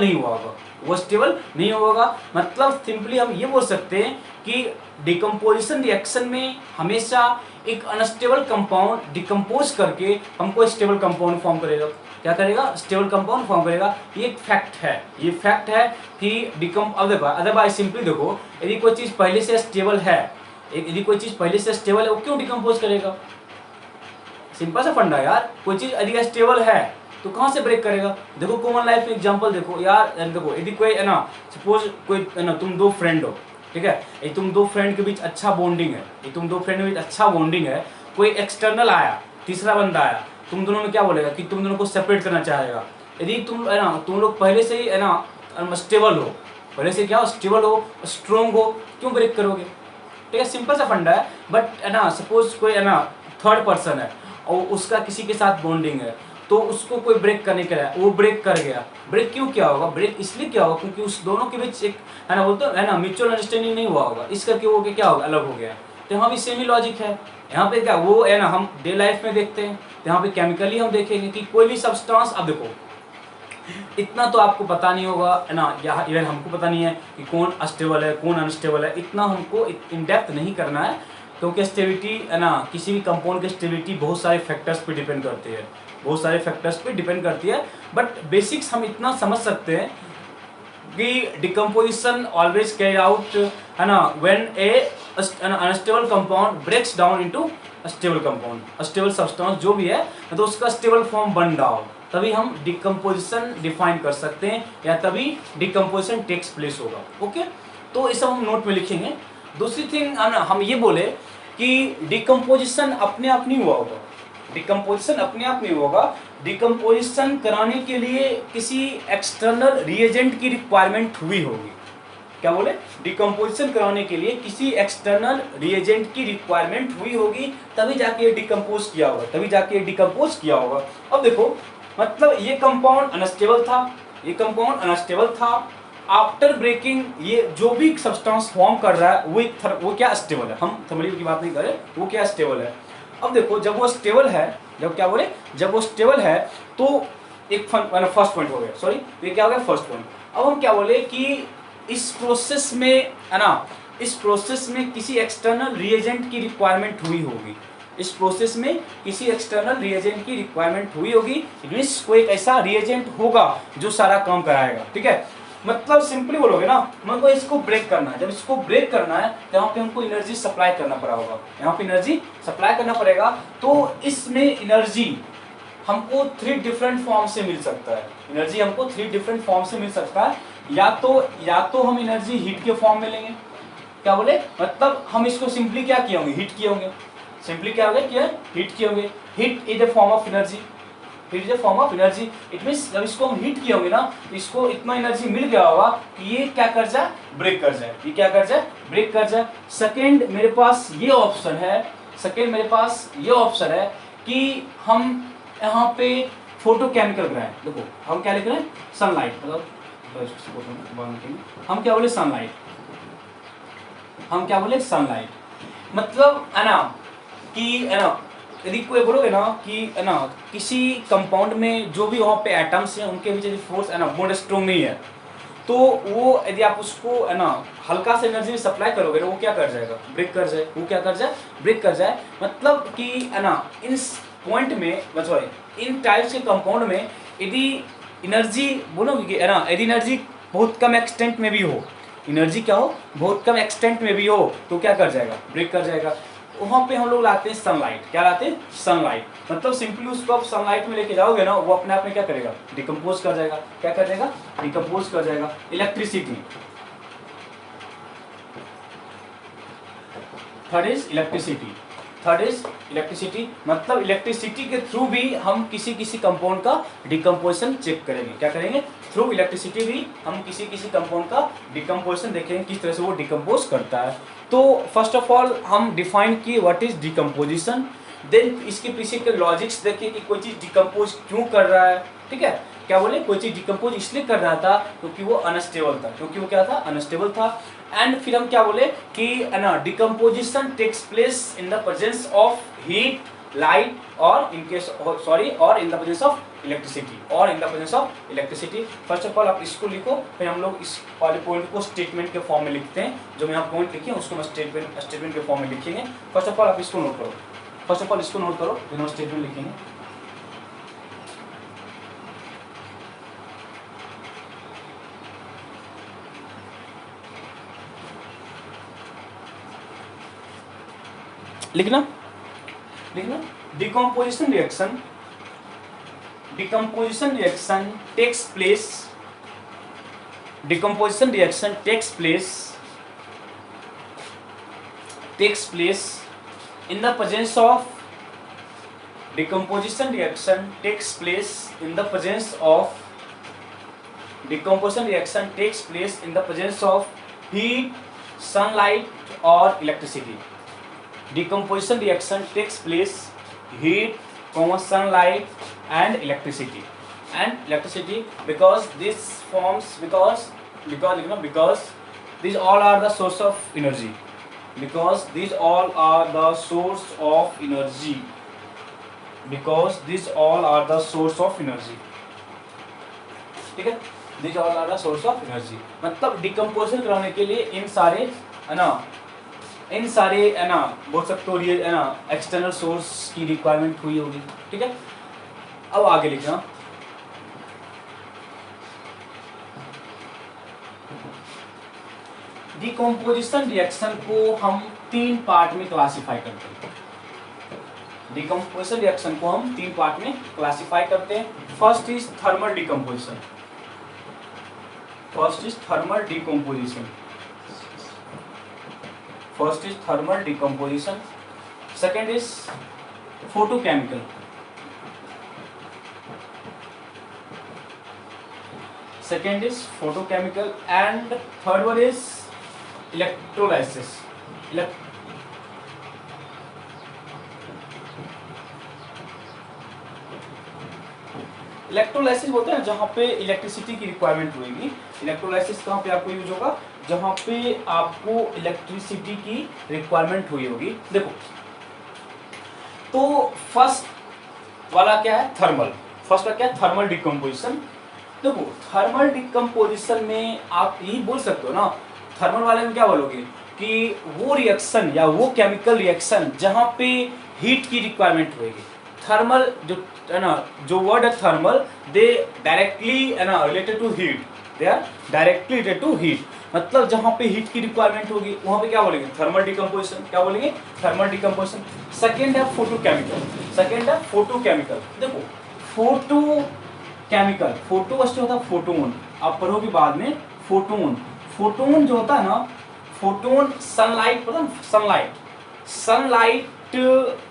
नहीं होगा, मतलब सिंपली हम ये बोल सकते हैं कि डिकम्पोजिशन रिएक्शन में हमेशा एक अनस्टेबल कंपाउंड डिकम्पोज करके हमको स्टेबल कंपाउंड फॉर्म करेगा। क्या करेगा, स्टेबल कंपाउंड फॉर्म करेगा। ये एक फैक्ट है, कि अब देखो अदरवाइज सिंपली देखो, यदि कोई चीज़ पहले से स्टेबल है, वो क्यों डिकम्पोज करेगा। सिंपल सा फंडा यार, कोई चीज़ यदि स्टेबल है तो कहाँ से ब्रेक करेगा। देखो कॉमन लाइफ में एग्जांपल देखो यार, देखो यदि कोई है ना, सपोज कोई है ना, तुम दो फ्रेंड हो, ठीक है, ये तुम दो फ्रेंड के बीच अच्छा बॉन्डिंग है, कोई एक्सटर्नल आया, तीसरा बंदा आया, तुम दोनों में क्या बोलेगा कि तुम दोनों को सेपरेट करना चाहेगा। यदि तुम है ना, तुम लोग पहले से ही है ना स्टेबल हो, स्ट्रोंग हो, क्यों ब्रेक करोगे। ठीक है, सिंपल सा फंडा है। बट है ना, सपोज कोई है ना थर्ड पर्सन है और उसका किसी के साथ बॉन्डिंग है, तो उसको कोई ब्रेक करने के लिए वो ब्रेक कर गया। ब्रेक क्यों किया होगा, ब्रेक इसलिए किया होगा क्योंकि उस दोनों के बीच एक है ना, बोलते है ना म्यूचुअल अंडरस्टैंडिंग नहीं हुआ होगा, इस करके वो क्या होगा, अलग हो गया। तो यहाँ भी सेम ही लॉजिक है। यहाँ पे क्या वो है ना, हम डे लाइफ में देखते हैं, तो यहाँ पे केमिकली हम देखेंगे कि कोई भी सब्सटेंस, अब देखो इतना तो आपको पता नहीं होगा है ना, यहाँ इवन हमको पता नहीं है कि कौन स्टेबल है कौन अनस्टेबल है, इतना हमको इन डेप्थ नहीं करना है, क्योंकि स्टेबिलिटी है ना, किसी भी कंपाउंड की स्टेबिलिटी बहुत सारे फैक्टर्स पे डिपेंड करती है, बट बेसिक्स हम इतना समझ सकते हैं कि डिकम्पोजिशन ऑलवेज कैरी आउट, है ना, when a unstable compound breaks down into stable compound, stable substance जो भी है तो उसका स्टेबल फॉर्म बन रहा हो, तभी हम डिकम्पोजिशन डिफाइन कर सकते हैं, या तभी डिकम्पोजिशन टेक्स प्लेस होगा। ओके, तो ये सब हम नोट में लिखेंगे। दूसरी थिंग हम ये बोले कि डिकम्पोजिशन अपने आप नहीं हुआ होगा, डिकम्पोजिशन अपने आप नहीं होगा, डिकम्पोजिशन कराने के लिए किसी एक्सटर्नल रिएजेंट की रिक्वायरमेंट हुई होगी। क्या बोले? डिकम्पोजिशन कराने के लिए किसी एक्सटर्नल रिएजेंट की रिक्वायरमेंट हुई होगी, तभी जाके डिकम्पोज किया होगा, तभी जाके डिकम्पोज किया होगा। अब देखो, मतलब ये कंपाउंड अनस्टेबल था, ये कंपाउंड अनस्टेबल था, आफ्टर ब्रेकिंग ये जो भी सब्सटेंस फॉर्म कर रहा है वो क्या स्टेबल है, हम थर्मली की बात नहीं कर रहे, वो क्या स्टेबल है। अब देखो, जब वो स्टेबल है, जब क्या बोले, जब वो स्टेबल है तो एक फर्स्ट पॉइंट हो गया, सॉरी ये क्या हो गया, फर्स्ट पॉइंट। अब हम क्या बोले कि इस प्रोसेस में, है ना, इस प्रोसेस में किसी एक्सटर्नल रिएजेंट की रिक्वायरमेंट हुई होगी, इस प्रोसेस में किसी एक्सटर्नल रिएजेंट की रिक्वायरमेंट हुई होगी, इट मींस कोई एक ऐसा रिएजेंट होगा जो सारा काम कराएगा। ठीक है, मतलब सिंपली बोलोगे ना, हमको इसको ब्रेक करना है, जब इसको ब्रेक करना है तो यहाँ पे हमको एनर्जी सप्लाई करना पड़ा होगा, यहाँ पे एनर्जी सप्लाई करना पड़ेगा। तो इसमें एनर्जी हमको 3 डिफरेंट फॉर्म से मिल सकता है, एनर्जी हमको 3 डिफरेंट फॉर्म से मिल सकता है। या तो हम एनर्जी हीट के फॉर्म में लेंगे, क्या बोले, मतलब हम इसको सिंपली क्या किए होंगे, हीट किए होंगे, सिंपली क्या होगा, क्या हीट किए होंगे, heat is a form of energy, heat is a form of energy. It means जब इसको हम हीट किए होंगे ना, तो इसको इतना एनर्जी मिल गया होगा कि ये क्या कर जाए, ब्रेक कर जाए, ये क्या कर जाए, ब्रेक कर जाए। सेकेंड मेरे पास ये ऑप्शन है, सेकेंड मेरे पास ये ऑप्शन है कि हम यहाँ पे फोटोकेमिकल ग्राइन, देखो हम क्या लिख रहे हैं, सनलाइट, मतलब हम क्या बोले, सनलाइट, हम क्या बोले, सनलाइट, मतलब है ना कि, है ना, यदि कोई बोलोगे ना कि, है ना, किसी कंपाउंड में जो भी वहाँ पे एटम्स हैं उनके बीच यदि फोर्स, है ना, बॉन्ड स्ट्रॉन्ग नहीं है, तो वो यदि आप उसको, है ना, हल्का से एनर्जी सप्लाई करोगे ना, वो क्या कर जाएगा, ब्रेक कर जाए, वो क्या कर जाए, ब्रेक कर जाए। मतलब कि, है ना, इन पॉइंट में, सॉरी इन टाइप्स के कंपाउंड में यदि एनर्जी बोलोगे, है ना, यदि एनर्जी बहुत कम एक्सटेंट में भी हो, एनर्जी क्या हो, बहुत कम एक्सटेंट में भी हो, तो क्या कर जाएगा, ब्रेक कर जाएगा। वहाँ पे हम लोग लाते हैं सनलाइट, क्या लाते हैं, सनलाइट, मतलब सिंपली उसको आप सनलाइट में लेके जाओगे ना, वो अपने आप में क्या करेगा, डिकम्पोज कर जाएगा, क्या कर जाएगा, डिकम्पोज कर जाएगा। Electricity, third is electricity, third is electricity, मतलब इलेक्ट्रिसिटी के थ्रू भी हम किसी कंपाउंड का डिकम्पोजिशन चेक करेंगे, क्या करेंगे, थ्रू इलेक्ट्रिसिटी भी हम किसी कंपाउंड का डिकम्पोजिशन देखेंगे, किस तरह से वो डिकम्पोज करता है। तो फर्स्ट ऑफ ऑल हम डिफाइन किए व्हाट इज डिकम्पोजिशन, देन इसके पीछे के लॉजिक्स देखिए कि कोई चीज़ डिकम्पोज क्यों कर रहा है। ठीक है, क्या बोले, कोई चीज़ डिकम्पोज इसलिए कर रहा था क्योंकि वो अनस्टेबल था, क्योंकि वो क्या था, अनस्टेबल था। एंड फिर हम क्या बोले कि, ना, decomposition takes place in the presence of heat, light, और इन केस, सॉरी, और in the presence of electricity, और in the presence of electricity. First of all आप इसको लिखो, फिर हम लोग इस वाले पॉइंट को स्टेटमेंट के फॉर्म में लिखते हैं, जो मैं यहाँ पॉइंट लिखे हैं उसको मैं स्टेटमेंट के फॉर्म में लिखेंगे। फर्स्ट ऑफ ऑल आप इसको नोट करो, फर्स्ट ऑफ ऑल इसको नोट करो, फिर हम स्टेटमेंट लिखेंगे। लिखना, लिखना, decomposition reaction, decomposition reaction takes place, decomposition reaction takes place in the presence of, decomposition reaction takes place in the presence of, decomposition reaction takes place in the presence of heat, sunlight or electricity. Decomposition reaction takes place heat, sunlight and electricity, because this forms, because these all are the source of energy, because these all are the source of energy, because these all are the source of energy। ठीक है, these all are the source of energy, मतलब decomposition कराने के लिए इन सारे, है ना, इन सारे, है ना, बोल सकते हो, है ना, एक्सटर्नल सोर्स की रिक्वायरमेंट हुई होगी। ठीक है, अब आगे लिखना, डिकम्पोजिशन रिएक्शन को हम 3 पार्ट में क्लासिफाई करते हैं। डिकम्पोजिशन रिएक्शन को हम 3 पार्ट में क्लासिफाई करते हैं। First is thermal decomposition. First is thermal decomposition. First is thermal decomposition. Second is photochemical. Second is photochemical and third one is electrolysis. Electrolysis बोलते हैं जहां पे इलेक्ट्रिसिटी की रिक्वायरमेंट होगी। इलेक्ट्रोलाइसिस कहां पे आपको यूज होगा? जहां पे आपको इलेक्ट्रिसिटी की रिक्वायरमेंट हुई होगी। देखो, तो फर्स्ट वाला क्या है? थर्मल। फर्स्ट वाला क्या है? Thermal decomposition. देखो, थर्मल डिकम्पोजिशन में आप यही बोल सकते हो ना, थर्मल वाले में क्या बोलोगे कि वो रिएक्शन या वो केमिकल रिएक्शन जहां पे हीट की रिक्वायरमेंट होगी। थर्मल जो है ना, जो वर्ड है थर्मल, दे डायरेक्टली है ना related to heat. They are directly related to heat. मतलब जहां पे हीट की रिक्वायरमेंट होगी वहां पे क्या बोलेंगे? Thermal decomposition. क्या बोलेंगे? Thermal decomposition. सेकेंड है फोटोकेमिकल। सेकेंड है फोटोकेमिकल। देखो, फोटोकेमिकल, फोटो वस्तु होता है फोटोन, आप पढ़ोगे बाद में। फोटोन, फोटोन जो होता है ना, फोटोन सनलाइट, पता है सनलाइट, सनलाइट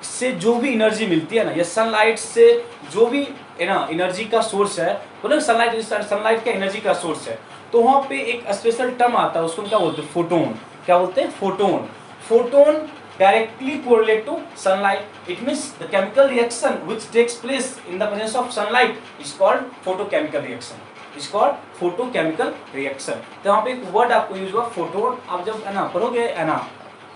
से जो भी एनर्जी मिलती है ना, या सनलाइट से जो भी है ना एनर्जी का सोर्स है, बोले सनलाइट, सनलाइट का एनर्जी का सोर्स है, तो वहां पे एक स्पेशल टर्म आता है, उसको क्या बोलते हैं? फोटोन। क्या बोलते हैं? Photon. Photon directly correlate to sunlight. It means the chemical reaction which takes place in the presence of sunlight is called photochemical reaction. Is called photochemical reaction. तो यहाँ पे एक वर्ड आपको यूज हुआ फोटोन। आप जब है ना पढ़ोगे है ना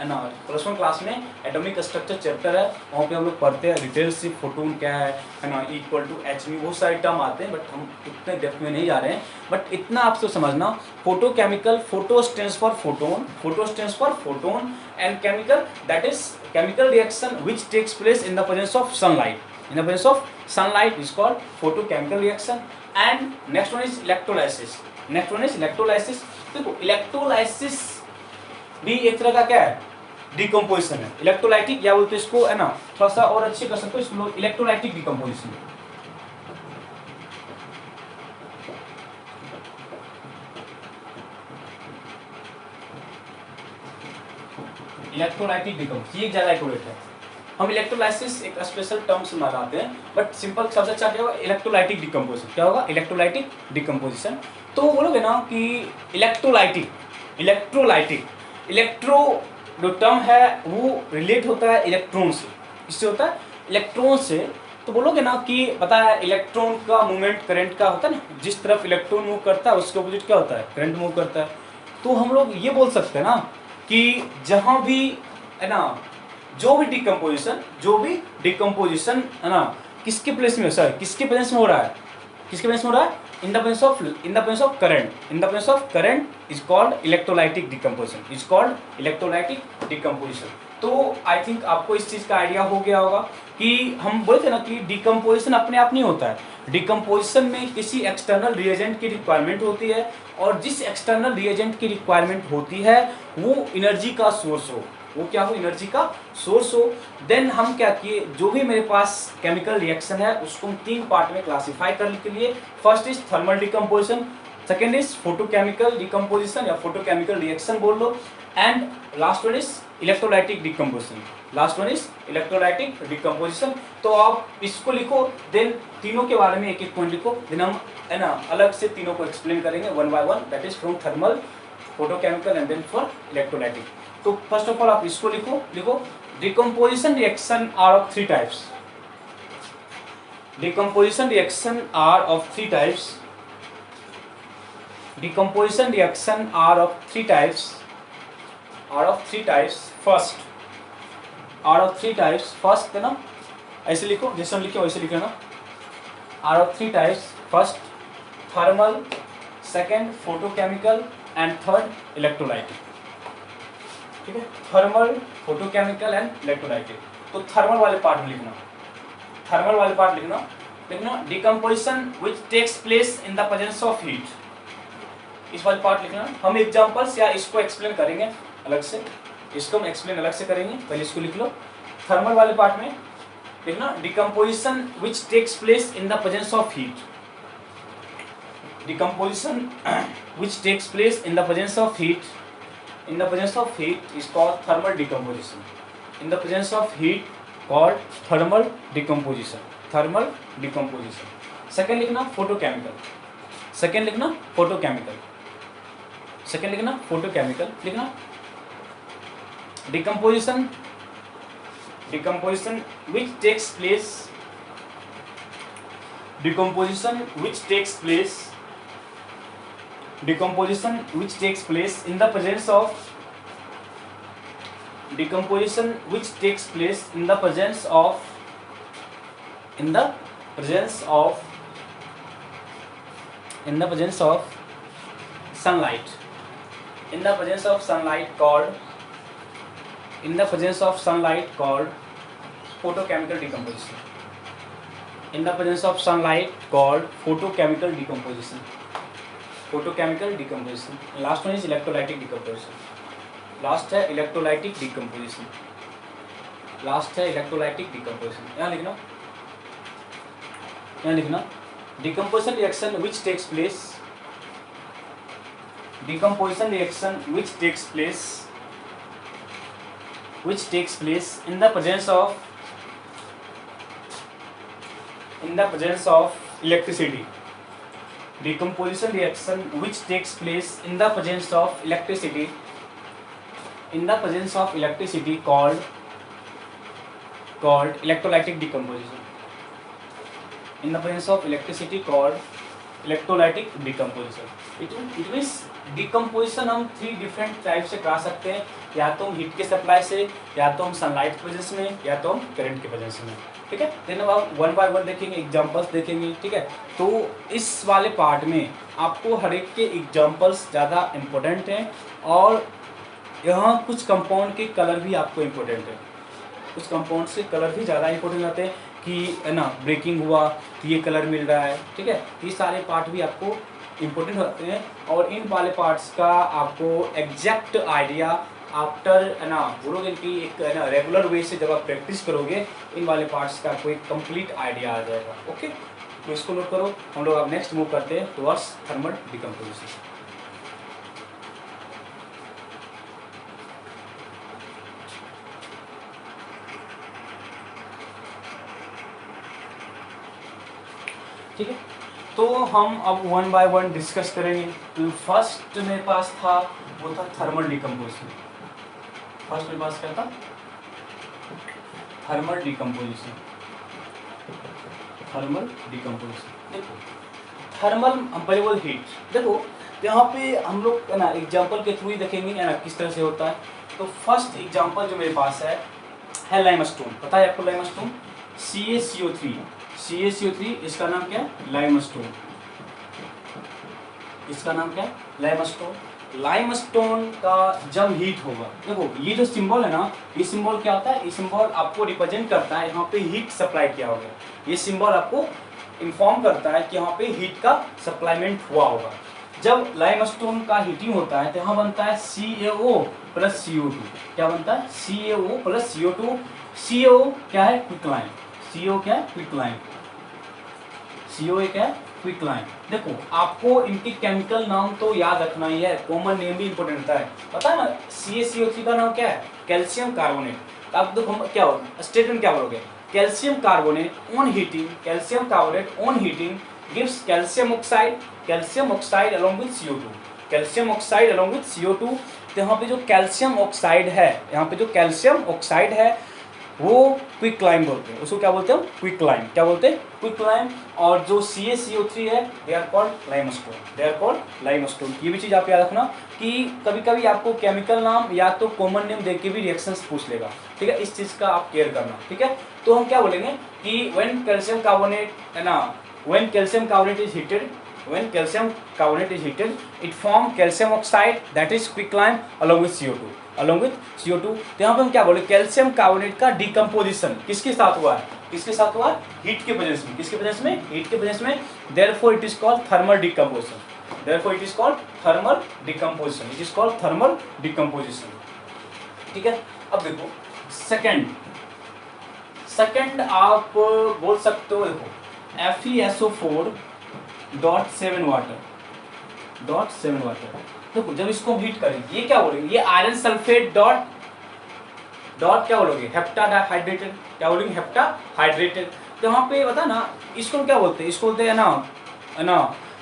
प्लस 1 क्लास में एटॉमिक स्ट्रक्चर चैप्टर है, वहाँ पे हम लोग पढ़ते हैं डिटेल से फोटोन क्या है ना, इक्वल टू एच न्यू, बहुत सारे टर्म आते हैं, बट हम इतने डेप्थ में नहीं जा रहे हैं। बट इतना आपसे समझना, photochemical, photo stands for photon, photo stands for photon, and chemical, that is chemical reaction which takes place in the presence of sunlight. In the presence of sunlight is called photochemical reaction. And next one is electrolysis. Next one is electrolysis. देखो, electrolysis भी एक तरह का क्या है? Decomposition है। Electrolytic या बोलते इसको है ना, थोड़ा सा और अच्छे कर सकते हो इसको लोग, इलेक्ट्रोलाइटिक डिकम्पोजिशन। इलेक्ट्रोलाइटिक डिकम्पोजिशन ये ज्यादा एक्यूरेट है। हम इलेक्ट्रोलाइसिस एक स्पेशल टर्म से लगाते हैं, बट सिंपल सबसे अच्छा क्या होगा? Electrolytic decomposition. क्या होगा? Electrolytic decomposition. तो बोलोगे ना कि इलेक्ट्रोलाइटिक, इलेक्ट्रोलाइटिक, इलेक्ट्रो जो टर्म है वो रिलेट होता है इलेक्ट्रॉन से। इससे होता है इलेक्ट्रॉन से। तो बोलोगे ना कि पता है इलेक्ट्रॉन का मूवमेंट करंट का होता है ना, जिस तरफ इलेक्ट्रॉन मूव करता है उसके अपोजिट क्या होता है? करंट मूव करता है। तो हम लोग ये बोल सकते हैं ना कि जहां भी है ना जो भी डिकम्पोजिशन है ना किसके प्लेस में, सर किसके प्लेस में हो रहा है? किसके प्लेस में हो रहा है? in the presence of current, in the presence of current is called electrolytic decomposition, is called electrolytic decomposition. तो आई थिंक आपको इस चीज का आइडिया हो गया होगा कि हम बोले थे ना कि डिकम्पोजिशन अपने आप नहीं होता है। डिकम्पोजिशन में किसी एक्सटर्नल रिएजेंट की रिक्वायरमेंट होती है, और जिस एक्सटर्नल रिएजेंट की रिक्वायरमेंट होती है वो एनर्जी का सोर्स हो, वो क्या हो? एनर्जी का सोर्स हो। देन हम क्या किए, जो भी मेरे पास केमिकल रिएक्शन है उसको हम 3 पार्ट में क्लासिफाई करने के लिए, first is thermal decomposition, second is photochemical decomposition या फोटोकेमिकल रिएक्शन बोल लो, and last one is electrolytic decomposition. Last one is electrolytic decomposition. तो आप इसको लिखो, देन तीनों के बारे में एक एक पॉइंट लिखो, देन हम है ना अलग से तीनों को एक्सप्लेन करेंगे one by one, that is from thermal, photochemical and then for electrolytic. तो फर्स्ट ऑफ ऑल आप इसको लिखो decomposition reaction are of 3 types. Decomposition reaction are of 3 types. Decomposition reaction are of 3 types. Are of 3 types. First, are of 3 types, first है ना, ऐसे लिखो जैसे हम लिखे वैसे लिखो ना, are of 3 types. First thermal, second photochemical and third electrolytic. ठीक है, थर्मल, फोटोकेमिकल एंड इलेक्ट्रोलाइटिक। तो थर्मल वाले पार्ट में लिखना, थर्मल वाले पार्ट लिखना decomposition which takes place in the presence of heat. इस वाले पार्ट लिखना। हम एग्जांपल्स या इसको एक्सप्लेन करेंगे अलग से, इसको हम एक्सप्लेन अलग से करेंगे, पहले इसको लिख लो। थर्मल वाले पार्ट में लिखना decomposition which takes place in the presence of heat. Decomposition which takes place in the presence of heat, is called thermal decomposition. In the presence of heat called thermal decomposition. Second लिखना photochemical. लिखना decomposition which takes place in the presence of sunlight, called photochemical decomposition. Last one is electrolytic decomposition. Last है electrolytic decomposition. यहाँ लिखना decomposition reaction which takes place in the presence of electricity. Decomposition reaction which takes place in the presence of electricity called electrolytic decomposition. It means decomposition हम 3 different type से करा सकते हैं, या तो हम हीट के सप्लाई से, या तो हम सनलाइट की वजह से, या तो हम करंट की वजह से। ठीक है, देन अब आप 1 बाय 1 देखेंगे, एग्जांपल्स देखेंगे। ठीक है, तो इस वाले पार्ट में आपको हर एक के एग्जांपल्स ज़्यादा इम्पोर्टेंट हैं, और यहाँ कुछ कंपाउंड के कलर भी आपको इम्पोर्टेंट है। कुछ कंपाउंड से कलर भी ज़्यादा इम्पोर्टेंट आते हैं कि है ना, ब्रेकिंग हुआ तो ये कलर मिल रहा है। ठीक है, ये सारे पार्ट भी आपको इम्पोर्टेंट होते हैं, और इन वाले पार्ट्स का आपको एग्जैक्ट आइडिया आफ्टर है ना बोलोगे कि एक है ना रेगुलर वे से जब आप प्रैक्टिस करोगे, इन वाले पार्ट्स का आपको एक कंप्लीट आइडिया आ जाएगा। ओके, तो इसको नोट करो। हम लोग अब नेक्स्ट मूव करते हैं टुवर्ड्स थर्मल डिकम्पोजिशन। ठीक है, तो हम अब 1 बाय 1 डिस्कस करेंगे। तो फर्स्ट मेरे पास था वो था थर्मल डिकम्पोजिशन। फर्स्ट मेरे पास क्या था? Thermal decomposition. देखो थर्मल हम पहले बोल हीट। देखो यहाँ पे हम लोग है ना एग्जाम्पल के थ्रू ही देखेंगे है ना किस तरह से होता है। तो फर्स्ट एग्जाम्पल जो मेरे पास है लाइमस्टोन। पता है आपको लाइमस्टोन? CaCO3, इसका नाम क्या है? लाइमस्टोन। इसका नाम क्या है? लाइमस्टोन का जब हीट होगा, देखो ये जो सिंबल है ना, ये सिंबल क्या होता है? ये सिंबल आपको रिप्रेजेंट करता है यहाँ पे हीट सप्लाई किया होगा। ये सिंबल आपको इन्फॉर्म करता है कि यहाँ पे हीट का सप्लाईमेंट हुआ होगा। जब लाइमस्टोन का हीटिंग होता है तो यहाँ बनता है CaO प्लस CO2। क्या बनता है? CaO plus CO2। CO क्या है? क्विकलाइन। CO क्या है? क्विकलाइन। CO क्या है? क्विकलाइन। देखो आपको इनके केमिकल नाम तो याद रखना ही है, कॉमन नेम भी इंपॉर्टेंट होता है। पता है ना CaCO3 का नाम क्या है? Calcium carbonate. अब देखो क्या होगा स्टेटमेंट, क्या बोलोगे? Calcium carbonate on heating gives calcium oxide along with CO2। तो यहाँ पे जो कैल्शियम ऑक्साइड है वो क्विकलाइन बोलते हैं। उसको क्या बोलते हैं? क्विकलाइन। और जो CaCO3 है दे आर कॉल्ड लाइमस्टोन। ये भी चीज़ आप याद रखना कि कभी कभी आपको केमिकल नाम या तो कॉमन नेम देख के भी रिएक्शंस पूछ लेगा। ठीक है, इस चीज़ का आप केयर करना। ठीक है, तो हम क्या बोलेंगे कि when calcium carbonate is heated it form calcium oxide that is quicklime along with CO2। तो यहाँ पे हम क्या बोले? कैल्शियम कार्बोनेट का डिकम्पोजिशन किसके साथ हुआ है? हीट के प्रेजेंस में। Therefore it is called thermal decomposition. Therefore it is called thermal decomposition, it is called thermal decomposition. ठीक है, अब देखो सेकंड आप बोल सकते हो, देखो FeSO4.7 वाटर, देखो जब इसको हीट करेंगे ये क्या बोलेंगे, ये आयरन सल्फेट डॉट क्या बोलोगे, हेप्टाहाइड्रेटेड, क्या बोलेंगे, हेप्टाहाइड्रेटेड। तो वहाँ पे बता ना, इसको क्या बोलते हैं, इसको बोलते हैं ना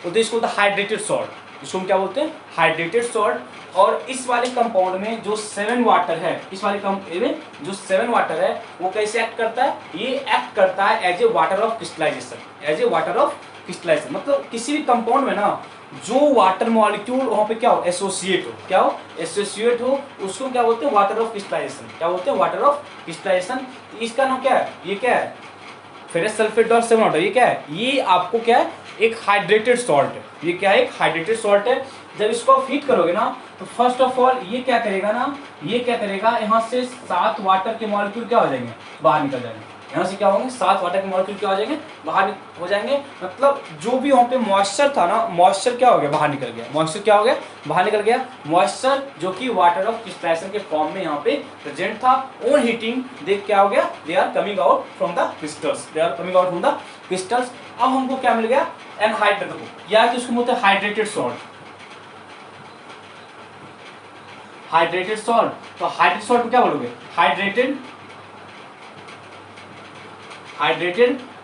बोलते, इसको बोलते हैं हाइड्रेटेड सॉल्ट, इसको हम क्या बोलते हैं, हाइड्रेटेड सॉल्ट। और इस वाले कंपाउंड में जो 7 वाटर है, इस वाले कंपाउंड में जो 7 वाटर है वो कैसे एक्ट करता है, ये एक्ट करता है as a water of crystallization, as a water of crystallization. मतलब किसी भी कंपाउंड में ना जो वाटर मॉलिक्यूल वहाँ पे क्या हो, एसोसिएट हो, क्या हो, एसोसिएट हो, उसको क्या बोलते हैं, वाटर ऑफ क्रिस्टलाइजेशन, क्या बोलते हैं, वाटर ऑफ क्रिस्टलाइजेशन। इसका नाम क्या है, ये क्या है, फेरस सल्फेट डॉट 7 वाटर, ये क्या है, ये आपको क्या है, एक हाइड्रेटेड सॉल्ट है, ये क्या है, एक हाइड्रेटेड सॉल्ट है। जब इसको आप हीट करोगे ना तो फर्स्ट ऑफ ऑल ये क्या करेगा ना, ये क्या करेगा, यहाँ से 7 वाटर के मॉलिक्यूल क्या हो जाएंगे, बाहर निकल जाएंगे, यहाँ से क्या होंगे, 7 वाटर के मॉलिक्यूल क्या हो जाएंगे, बाहर हो जाएंगे। मतलब जो भी वहाँ पे मॉइस्चर था ना, मॉइस्चर क्या हो गया, बाहर निकल गया, मॉइस्चर क्या हो गया, बाहर निकल गया। मॉइस्चर जो कि वाटर ऑफ क्रिस्टलाइजेशन के फॉर्म में यहाँ पे प्रेजेंट था, ऑन हीटिंग देख क्या हो गया, they are coming out from the crystals, they are coming out from the crystals. अब हमको क्या मिल गया, एनहाइड्रेटेड, या कि उसको बोलते हैं हाइड्रेटेड सॉल्ट, हाइड्रेटेड सॉल्ट। तो हाइड्रेटेड सॉल्ट को क्या बोलोगे, हाइड्रेटेड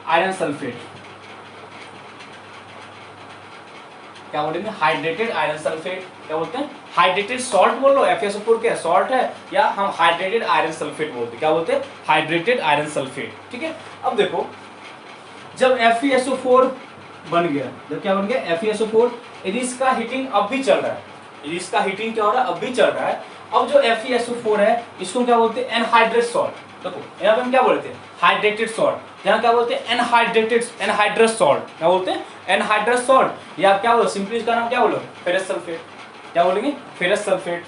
आयरन सल्फेट, क्या बोलेंगे, हाइड्रेटेड आयरन सल्फेट, क्या बोलते हैं, हाइड्रेटेड सॉल्ट बोल लो, FeSO4 क्या सॉल्ट है, या हम हाइड्रेटेड आयरन सल्फेट बोलते हैं, क्या बोलते हैं, हाइड्रेटेड आयरन सल्फेट। ठीक है, अब देखो जब FeSO4 बन गया, जब क्या बन गया, FeSO4, यदि इसका हीटिंग अब भी चल रहा है, यदि इसका हीटिंग क्या हो रहा है, अब भी चल रहा है। अब जो FeSO4 है इसको क्या बोलते हैं, एनहाइड्रेट सॉल्ट। देखो यहाँ पे हम क्या बोलते हैं, हाइड्रेटेड सॉल्ट, यहाँ क्या बोलते हैं, एनहाइड्रस सॉल्ट, क्या बोलते हैं, एनहाइड्रस सॉल्ट, या क्या बोलो, सिंपली इसका नाम क्या बोलो, फेरस सल्फेट, क्या बोलेंगे, फेरस सल्फेट।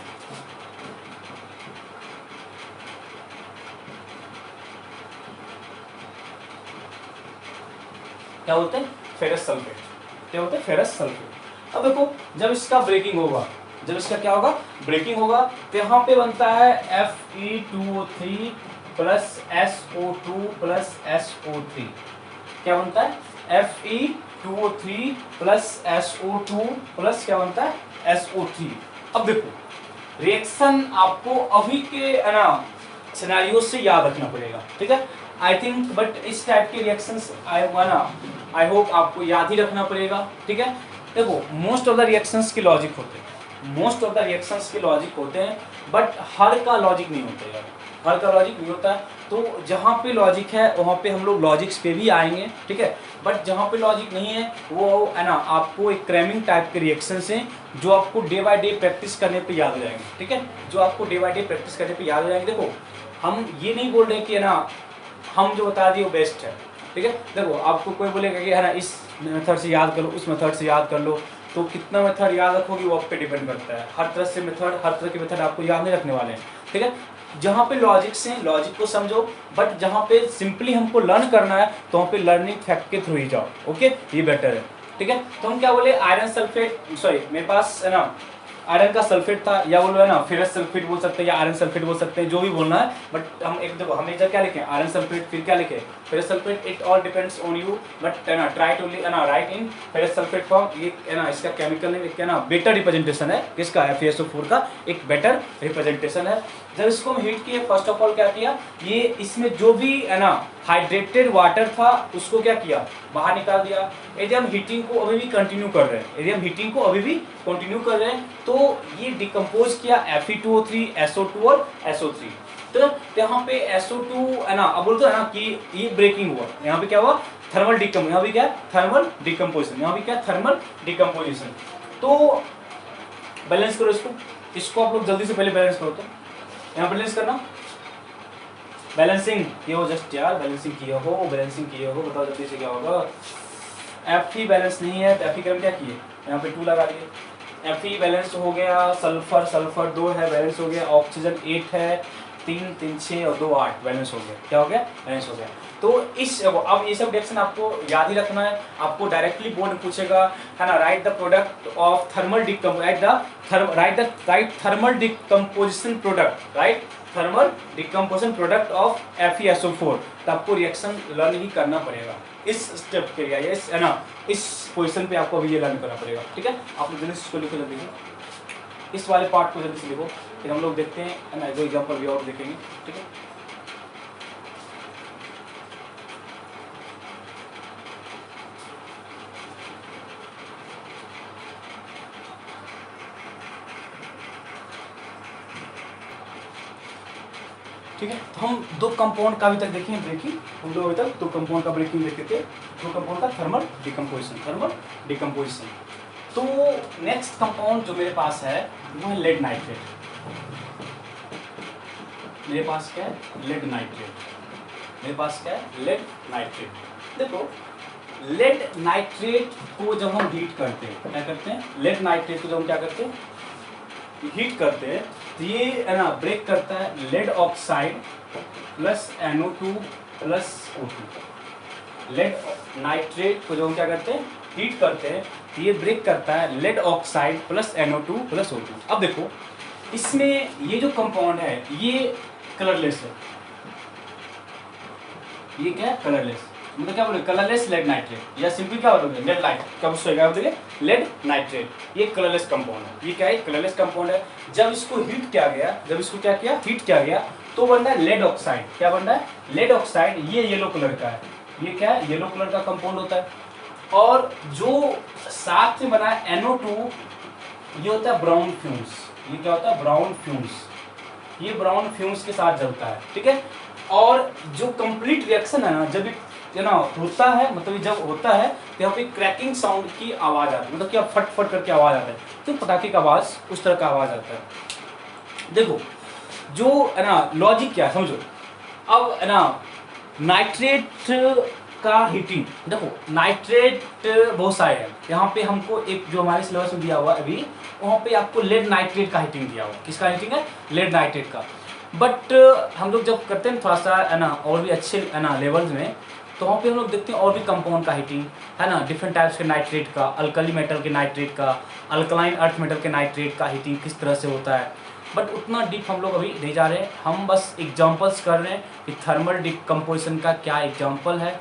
क्या बोलते हैं, फेरस सल्फेट, क्या बोलते हैं, फेरस सल्फेट। अब देखो जब इसका ब्रेकिंग होगा, जब इसका क्या होगा, ब्रेकिंग होगा, तो यहाँ पे बनता है Fe2O3 plus SO2 plus SO3, क्या बनता है, Fe2O3 प्लस SO2 प्लस क्या बनता है, SO3। अब देखो रिएक्शन आपको अभी के ना सिनेरियो से याद रखना पड़ेगा, ठीक है, आई थिंक, बट इस टाइप के रिएक्शंस आई होप आपको याद ही रखना पड़ेगा। ठीक है, देखो मोस्ट ऑफ द रिएक्शंस के लॉजिक होते हैं, मोस्ट ऑफ द रिएक्शंस के लॉजिक होते हैं, बट हर का लॉजिक नहीं होता यार, हर का लॉजिक नहीं होता है। तो जहाँ पे लॉजिक है वहाँ पे हम लोग लॉजिक्स पे भी आएंगे, ठीक है, बट जहाँ पे लॉजिक नहीं है वो है ना आपको एक क्रैमिंग टाइप के रिएक्शंस हैं जो आपको डे बाय डे प्रैक्टिस करने पे याद हो जाएंगे, ठीक है, जो आपको डे बाय डे प्रैक्टिस करने पे याद हो जाएंगे। देखो हम ये नहीं बोल रहे कि है ना हम जो बता दिए वो बेस्ट है, ठीक है, देखो आपको कोई बोलेगा कि है ना इस मेथड से याद करो, उस मेथड से याद कर लो, तो कितना मेथड याद रखोगे वो आप पे डिपेंड करता है। हर तरह से मेथड, हर तरह के मेथड आपको याद नहीं रखने वाले हैं, ठीक है। जहाँ पे लॉजिक से लॉजिक को समझो, बट जहाँ पे सिंपली हमको लर्न करना है तो वहाँ पे लर्निंग फैक्ट के थ्रू ही जाओ, ओके, ये बेटर है, ठीक है। तो हम क्या बोले, आयरन सल्फेट, सॉरी मेरे पास है ना आयरन का सल्फेट था, या बोलो है ना फेरस सल्फेट बोल सकते हैं या आयरन सल्फेट बोल सकते हैं, जो भी बोलना है, बट हम एक देखो हम क्या लिखे, आयरन सल्फेट, फिर क्या लिखे, ferrous sulphate, it all depends on you, but है ना ट्राई टू है ना राइट इन फेरस सल्फेट फॉर्म। ये है ना इसका केमिकल नेम क्या ना बेटर रिप्रेजेंटेशन है, किसका, FeSO4 का एक बेटर रिप्रेजेंटेशन है। जब इसको हम हीट किए, फर्स्ट ऑफ ऑल क्या किया, ये इसमें जो भी है ना हाइड्रेटेड वाटर था उसको क्या किया, बाहर निकाल दिया। यदि हम हीटिंग को अभी भी कंटिन्यू कर रहे हैं, यदि हम हीटिंग को अभी भी कंटिन्यू कर रहे हैं तो ये डिकम्पोज किया Fe2O3, SO2 और SO3। तो यहाँ पे SO2 है ना, अब बोलते हैं ना कि ये ब्रेकिंग हुआ, यहाँ पे क्या हुआ, थर्मल डिकम्पोजिशन, यहाँ भी क्या थर्मल डिकम्पोजिशन, यहाँ भी क्या थर्मल डिकम्पोजिशन। तो बैलेंस करो इसको आप लोग जल्दी से पहले बैलेंस करो, तो यहाँ बैलेंस करना, बैलेंसिंग किए हो जस्ट यार, बैलेंसिंग किए हो, बैलेंसिंग किए हो, बताओ जल्दी से क्या होगा। Fe बैलेंस नहीं है तो Fe क्रम क्या किए, यहाँ पे 2 लगा दिए। Fe बैलेंस हो गया, सल्फर 2 है बैलेंस हो गया, ऑक्सीजन 8 है, 3 3 6 और 2 8 बैलेंस हो गया। क्या हो गया? बैलेंस हो गया। तो इस अब ये सब रिएक्शन आपको याद ही रखना है। आपको डायरेक्टली बोर्ड में पूछेगा, है ना, right the product of thermal thermal decomposition product, right thermal decomposition product of FeSO4। तो आपको रिएक्शन लर्न ही करना पड़ेगा इस स्टेप के लिए, इस, है ना, इस पोजीशन पे आपको अभी ये लर्न करना पड़ेगा। ठीक है, आप लोग जल्दी से इसको लिखो, जल्दी से इस वाले पार्ट को जल्दी से लिखो, फिर हम लोग देखते हैं, है ना, जो एग्जाम्पल भी और देखेंगे। ठीक है, ठीक है। तो हम दो कंपाउंड का अभी तक देखें ब्रेकिंग, हम लोग अभी तक दो कंपाउंड का ब्रेकिंग देखे थे, दो कंपाउंड का थर्मल डिकम्पोजिशन। तो नेक्स्ट कंपाउंड जो मेरे पास है वो है लेड नाइट्रेट। मेरे पास क्या है? Lead nitrate. मेरे पास क्या है? Lead nitrate. देखो, लेड नाइट्रेट को जब हम हीट करते हैं, क्या करते हैं? लेड नाइट्रेट को जब हम क्या करते हैं? हीट करते हैं, तो ये, है ना, ब्रेक करता है lead oxide plus NO2 plus O2। Lead nitrate को जो हम क्या करते हैं? हीट करते हैं, तो ये ब्रेक करता है lead oxide plus NO2 plus O2। अब देखो, इसमें ये जो कंपाउंड है ये कलरलेस है। ये क्या है? कलरलेस। मतलब क्या बोले? कलरलेस लेड नाइट्रेट, या सिंपली क्या बोलोगे? Lead light. कब क्या बोलोगे? Lead nitrate. ये कलरलेस कंपाउंड है। ये क्या है? कलरलेस कंपाउंड है। जब इसको हीट किया गया, जब इसको क्या किया? हीट किया गया, तो बन रहा है लेड ऑक्साइड। क्या बन रहा है? Lead oxide. ये येलो कलर का है। ये क्या है? येलो कलर का कंपाउंड होता है। और जो साथ में बना है NO2, ये होता है ब्राउन फ्यूम्स। ये क्या होता है? Brown fumes. ये ब्राउन फ्यूम्स के साथ जलता है। ठीक है, और जो कंप्लीट रिएक्शन है ना, जब ना होता है, मतलब जब होता है तो यहाँ पे क्रैकिंग साउंड की आवाज आती है, मतलब क्या फट फट करके आवाज आता है, तो पटाखे का आवाज, उस तरह का आवाज आता है। देखो, जो है ना लॉजिक क्या है समझो। अब है ना, नाइट्रेट का हीटिंग, देखो नाइट्रेट बहुत सारे हैं। यहाँ पे हमको एक जो हमारे सिलेबस में दिया हुआ है अभी, वहाँ पे आपको लेड नाइट्रेट का हीटिंग दिया हुआ। किसका हीटिंग है? लेड नाइट्रेट का। बट हम लोग जब करते हैं थोड़ा सा, है ना, और भी अच्छे, है ना, लेवल्स में, तो वहाँ पे हम लोग देखते हैं और भी कंपाउंड का हीटिंग, है ना, डिफरेंट टाइप्स के नाइट्रेट का, अल्कली मेटल के नाइट्रेट का, अल्कलाइन अर्थ मेटल के नाइट्रेट का हीटिंग किस तरह से होता है। बट उतना डीप हम लोग अभी नहीं जा रहे हैं, हम बस एग्जांपल्स कर रहे हैं कि थर्मल डिकम्पोजिशन का क्या एग्जांपल है,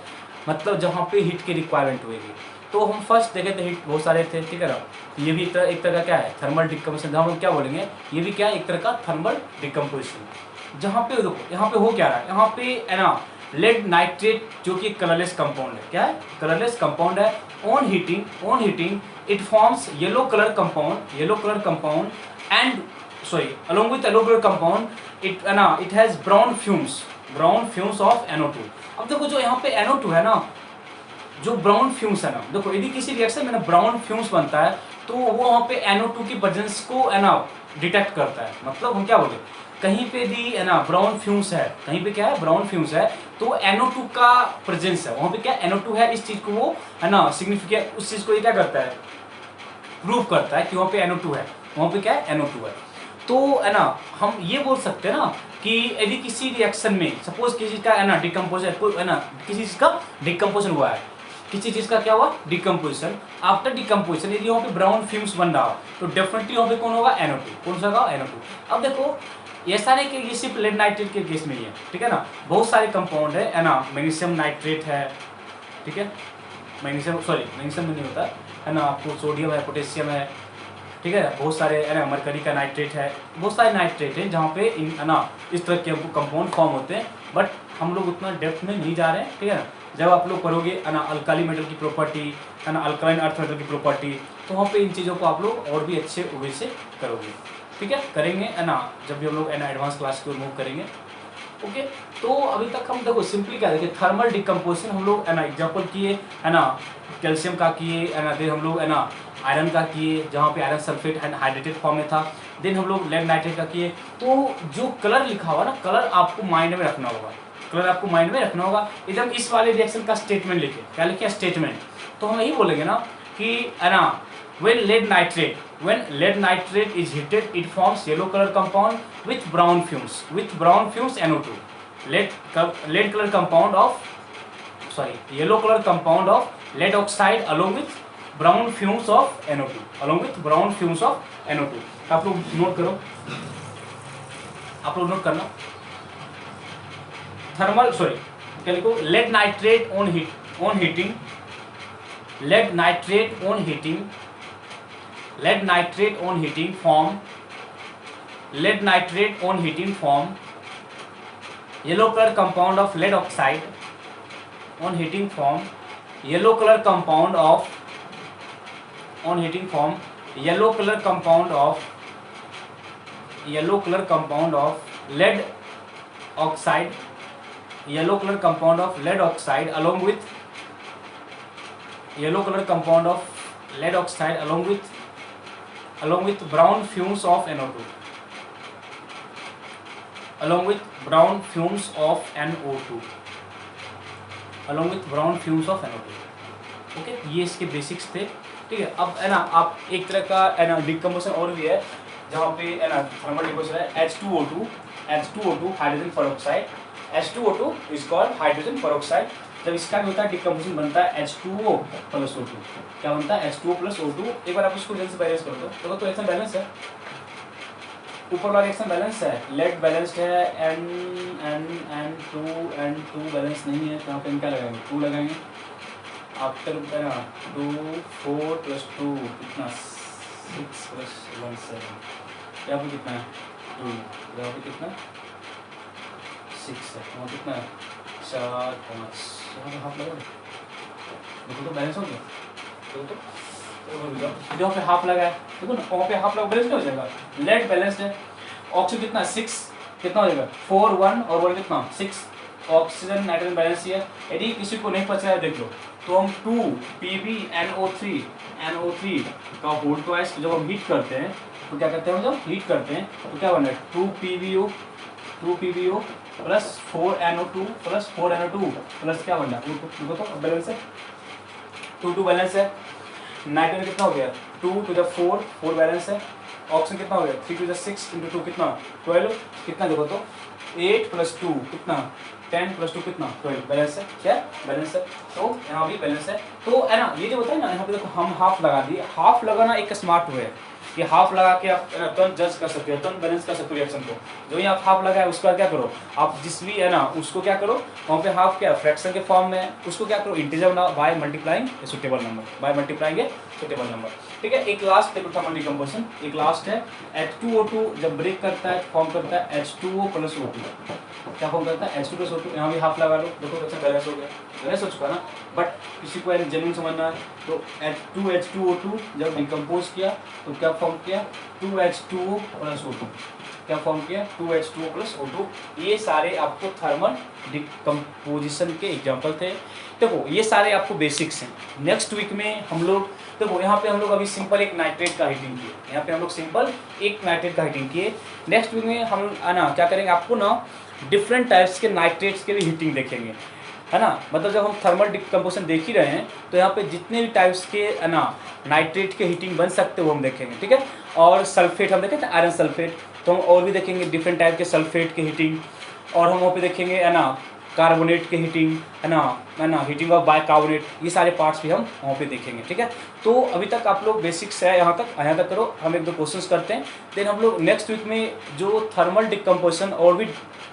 मतलब जहाँ पे हीट की रिक्वायरमेंट होगी। तो हम फर्स्ट देखे थे हीट बहुत सारे थे, ठीक है ना। तो ये भी एक तरह का क्या है? Thermal decomposition. हम लोग क्या बोलेंगे? ये भी क्या है? एक तरह का थर्मल डिकम्पोजिशन। जहाँ पे देखो, यहाँ पे हो क्या रहा है? यहाँ पे, है ना, लेड नाइट्रेट जो कि कलरलेस कंपाउंड है। क्या है? कलरलेस कंपाउंड है। On heating it forms yellow colour compound and along with yellow color compound it has brown fumes of NO2। अब देखो, जो यहाँ पे NO2 है ना, जो ब्राउन फ्यूम्स है ना, देखो यदि किसी रिएक्शन में ना ब्राउन फ्यूम्स बनता है, तो वो वहाँ पे NO2 की प्रेजेंस को, है ना, डिटेक्ट करता है। मतलब हम क्या बोले, कहीं पे भी, है ना, ब्राउन फ्यूम्स है, कहीं पे क्या है? ब्राउन फ्यूम्स है, तो NO2 का प्रेजेंस है वहाँ पे। क्या NO2 है, इस चीज को वो, है ना, सिग्निफिकेंट, उस चीज को ये क्या करता है? प्रूव करता है कि वहाँ पे NO2 है, वहाँ पे क्या है? NO2 है। तो, है ना, हम ये बोल सकते हैं ना कि यदि किसी रिएक्शन में सपोज किसी का, है ना, डिकम्पोजिशन, है ना, किसी चीज का डिकम्पोजिशन हुआ है, किसी चीज का क्या हुआ? डिकम्पोजिशन। आफ्टर डिकम्पोजिशन यदि वहाँ पे ब्राउन फ्यूम्स बन रहा हो, तो डेफिनेटली वहाँ पे कौन होगा? NO2। कौन सा होगा? NO2। अब देखो, ऐसा नहीं कि ये सिर्फ लेड नाइट्रेट के केस में ही है, ठीक है ना, बहुत सारे कंपाउंड है ना। मैग्नीशियम नाइट्रेट है, ठीक है, मैग्नीशियम में नहीं होता है ना, आपको सोडियम है, पोटेशियम है, ठीक है, बहुत सारे, है ना, मरकरी का नाइट्रेट है, बहुत सारे नाइट्रेट हैं जहाँ पे, है ना, इस तरह के कंपाउंड फॉर्म होते हैं। बट हम लोग उतना डेप्थ में नहीं जा रहे हैं, ठीक है ना। जब आप लोग करोगे, है ना, अल्काली मेटल की प्रॉपर्टी, है ना, अल्कालाइन अर्थ मेटल की प्रॉपर्टी, तो वहाँ पे इन चीज़ों को आप लोग और भी अच्छे वे से करोगे, ठीक है, करेंगे, है ना, जब भी हम लोग, है ना, एडवांस क्लास की ओर मूव करेंगे। ओके, तो अभी तक हम देखो सिंपली क्या देखें, थर्मल डिकम्पोजिशन हम लोग, है ना, एग्जाम्पल किए, है ना, कैल्शियम का किए, है ना, फिर हम लोग, है ना, आयरन का किए, जहाँ पे आयरन सल्फेट हाइड्रेटेड फॉर्म में था। देन हम लोग लेड नाइट्रेट का किए। तो जो कलर लिखा हुआ ना, कलर आपको माइंड में रखना होगा, एकदम इस वाले रिएक्शन का स्टेटमेंट लिखे। क्या लिखे? स्टेटमेंट। तो हम यही बोलेंगे ना कि, है ना, when lead When lead nitrate is heated, it forms yellow color compound with brown fumes. With brown fumes NO2. Lead color compound of yellow color compound of lead oxide along with brown fumes of NO2. Along with brown fumes of NO2. आप लोग note करो, आप लोग note करना. Thermal क्या लिखो, lead nitrate on heating, lead nitrate on heating form yellow color compound of lead oxide on heating form yellow color compound of lead oxide along with brown fumes of NO2. Okay, ये इसके basics थे. ठीक है, अब है ना आप एक तरह का है ना डिकम्पोजिशन और भी है जहाँ पे है ना थर्मल डिकम्पोजिशन है. H2O2 hydrogen peroxide. H2O2 is called hydrogen peroxide. जब इसका भी होता है डिकम्पोजिशन बनता है H2O + O2. क्या बनता है? H2O + O2. एक बार आप इसको जल्दी से बैलेंस कर दो. देखो तो रिएक्शन बैलेंस है, ऊपर वाला रिएक्शन बैलेंस है, लेड बैलेंस्ड है, N2 बैलेंस नहीं है. यहाँ पे हम क्या लगाएंगे? 2 लगाएंगे. आफ्टर है ना 2 4 + 2 कितना 6 + 1 7. यहाँ पे कितना है? 2. यहाँ पे कितना 6 है. वहाँ कितना है? 4 5. यहाँ पे हाफ लगा. देखो तो बैलेंस हो गया. देखो तो जो पे हाफ लगा है, देखो ना वहाँ पे हाफ लगा, बैलेंस हो जाएगा. लेड बैलेंस्ड है. ऑक्सीजन कितना 6, कितना हो जाएगा 4 1 और 1 कितना 6. ऑक्सीजन नाइट्रोजन बैलेंस है. यदि किसी को नहीं पता है देख लो, तो हम 2 PbNO3 का होल ट्वाइस जब हम हीट करते हैं तो क्या करते हैं, जब हीट करते हैं तो क्या बन रहा है 2 PbO + 4NO2 + 4NO2 प्लस क्या बन रहा है 2 तो बैलेंस है. 2 बैलेंस है. नाइट्रोजन कितना हो गया 2 to the 4 बैलेंस है. ऑक्सीजन कितना हो गया 3 to the 6 × 2 कितना 12. कितना देखो तो 8 + 2 कितना 10 + 2 कितना 12. बैलेंस है. क्या बैलेंस है? तो यहाँ भी बैलेंस है. तो है ना ये जो होता है ना, यहाँ पे देखो हम हाफ लगा दिए. हाफ लगाना एक स्मार्ट वे है. ये हाफ लगा के आप तुरंत जज कर सकते हो, तुरंत बैलेंस कर सकते हो रिएक्शन को. जो ही आप हाफ लगाए उसके बाद क्या करो, आप जिस भी है ना उसको क्या करो, वहाँ पे हाफ क्या फ्रैक्शन के फॉर्म में उसको क्या करो, इंटीजर बनाओ by multiplying a suitable number. ठीक है. एक लास्ट देखो थर्मल डिकम्पोजिशन, एक लास्ट है. H2O2 जब ब्रेक करता है फॉर्म करता है H2O + O2. क्या फॉर्म करता है H2 + O2. यहाँ भी हाफ लगा लो. देखो अच्छा बैलेंस हो गया, बैलेंस हो चुका ना. बट किसी को जेन्युइन समझना है तो H2O2 जब डिकम्पोज किया तो क्या फॉर्म किया 2H2O + O2. क्या फॉर्म किया 2H2O + O2. ये सारे आपको थर्मल डिकम्पोजिशन के एग्जाम्पल थे. देखो ये सारे आपको बेसिक्स हैं. नेक्स्ट वीक में हम लोग देखो यहाँ पे हम लोग अभी सिंपल एक नाइट्रेट का हीटिंग किए. यहाँ पे हम लोग सिंपल एक नाइट्रेट का हीटिंग किए. नेक्स्ट वीक में हम ना क्या करेंगे, आपको ना डिफरेंट टाइप्स के नाइट्रेट्स के भी हीटिंग देखेंगे, है ना. मतलब जब हम थर्मल डिकम्पोजिशन देख ही रहे हैं तो यहाँ पे जितने भी टाइप्स के है ना नाइट्रेट के हीटिंग बन सकते हैं वो हम देखेंगे. ठीक है. और सल्फेट हम देखें आयरन सल्फेट, तो हम और भी देखेंगे डिफरेंट टाइप के सल्फेट के हीटिंग. और हम वहाँ पे देखेंगे है ना कार्बोनेट के हीटिंग, है ना हीटिंग ऑफ बाइकार्बोनेट. ये सारे पार्ट्स भी हम वहाँ पे देखेंगे. ठीक है. तो अभी तक आप लोग बेसिक्स है यहाँ तक करो. हम 1-2 क्वेश्चंस करते हैं. देन हम लोग नेक्स्ट वीक में जो थर्मल डिकम्पोजिशन और भी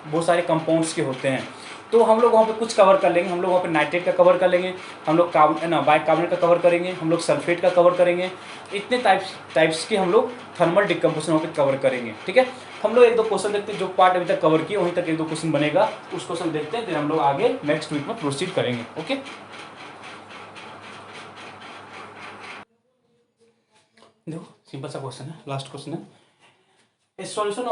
बहुत सारे कंपाउंड्स के होते हैं तो हम लोग वहाँ पे कुछ कवर कर लेंगे. हम लोग वहाँ पे नाइट्रेट का कवर कर लेंगे, हम लोग बाइकार्बोनेट का कवर करेंगे, हम लोग सल्फेट का कवर करेंगे. इतने टाइप्स के हम लोग थर्मल डिकम्पोजिशन वहाँ पे कवर करेंगे. ठीक है. हम लोग 1-2 क्वेश्चन देखते हैं. जो पार्ट अभी तक कवर किए वहीं तक 1-2 क्वेश्चन बनेगा, उस क्वेश्चन देखते हैं. फिर हम लोग आगे नेक्स्ट वीक में प्रोसीड करेंगे. ओके. देखो सिंपल सा क्वेश्चन है, लास्ट क्वेश्चन है. A solution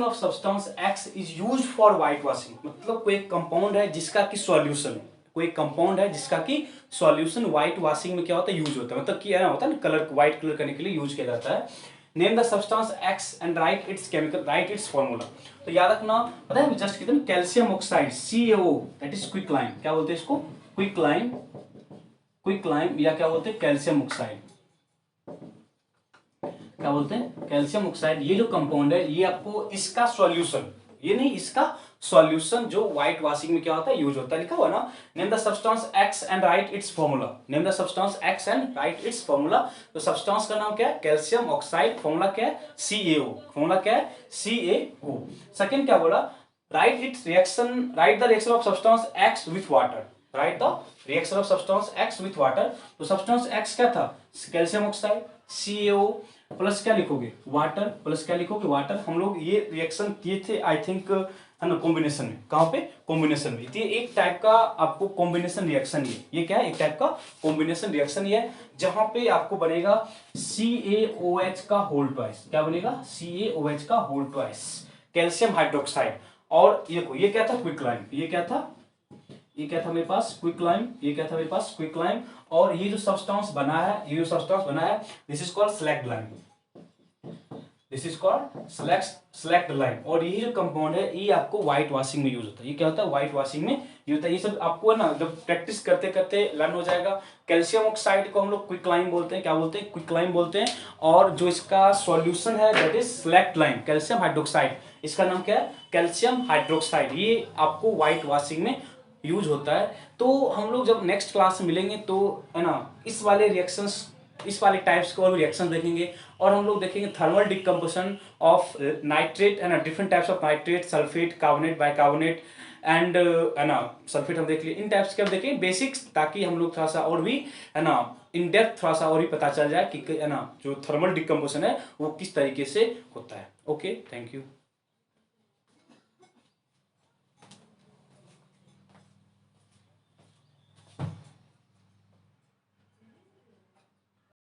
of substance X is used for white washing. मतलब कोई कंपाउंड है जिसका की सॉल्यूशन व्हाइट वॉशिंग में क्या होता है यूज होता है. मतलब कि होता है ना कलर व्हाइट कलर करने के लिए यूज किया जाता है. Name the substance X and right it's formula. तो याद रखना, पता है जस्ट कितने calcium oxide CaO that is quick lime. क्या बोलते हैं इसको? क्विक लाइम या क्या बोलते हैं कैल्शियम ऑक्साइड. क्या बोलते हैं, कैल्शियम ऑक्साइड। ये जो कंपाउंड है ये आपको इसका सॉल्यूशन, ये नहीं इसका सॉल्यूशन जो व्हाइट वॉशिंग में क्या होता है यूज होता है, लिखा हुआ ना, name the substance x and right it's formula, name the substance x and right it's formula. तो सब्सटेंस का नाम क्या है, कैल्शियम ऑक्साइड, फॉर्मूला क्या है CaO, फॉर्मूला क्या है CaO। सेकंड क्या बोला, right it's reaction, right the reaction of substance x with water, right the reaction of substance x with water. तो सब्सटेंस एक्स क्या था, कैल्शियम ऑक्साइड, CaO प्लस क्या लिखोगे वाटर, प्लस क्या लिखोगे वाटर। हम लोग ये रिएक्शन किए थे आई थिंक है ना कॉम्बिनेशन में, कहाँ पे, कॉम्बिनेशन में। ये एक टाइप का आपको कॉम्बिनेशन रिएक्शन, ये क्या है, एक टाइप का कॉम्बिनेशन रिएक्शन ये है, जहां पे आपको बनेगा CaOH का होल ट्वाइस, क्या बनेगा CaOH का होल ट्वाइस कैल्शियम हाइड्रोक्साइड। और ये क्या था, क्विकलाइम, ये क्या था, ये क्या था मेरे पास क्विकलाइम, ये क्या था मेरे पास क्विकलाइम। और ये जो सब्सटेंस बना है, ये जो सब्सटेंस बना है this is called slaked lime, this is called slaked lime. और ये जो कंपाउंड है ये आपको व्हाइट वॉशिंग में यूज होता है, ये क्या होता है व्हाइट वॉशिंग में यूज होता है। ये सब आपको है ना जब प्रैक्टिस करते करते लर्न हो जाएगा। कैल्शियम ऑक्साइड को हम लोग क्विकलाइम बोलते हैं, क्या बोलते हैं, क्विकलाइम बोलते हैं। और जो इसका सॉल्यूशन है that is slaked lime, calcium hydroxide, इसका नाम क्या है कैल्शियम हाइड्रोक्साइड। ये आपको व्हाइट वॉशिंग में यूज होता है। तो हम लोग जब नेक्स्ट क्लास में मिलेंगे तो है ना इस वाले रिएक्शंस, इस वाले टाइप्स के और रिएक्शन देखेंगे। और हम लोग देखेंगे थर्मल डिकम्पोजिशन ऑफ नाइट्रेट है ना, different types of nitrate, sulphate, carbonate, bicarbonate and है ना सल्फेट हम देख लिए। इन टाइप्स के हम देखेंगे बेसिक्स, ताकि हम लोग थोड़ा सा और भी है ना इन डेप्थ थोड़ा सा और भी पता चल जाए कि है ना जो थर्मल डिकम्पोजिशन है वो किस तरीके से होता है। Okay, thank you.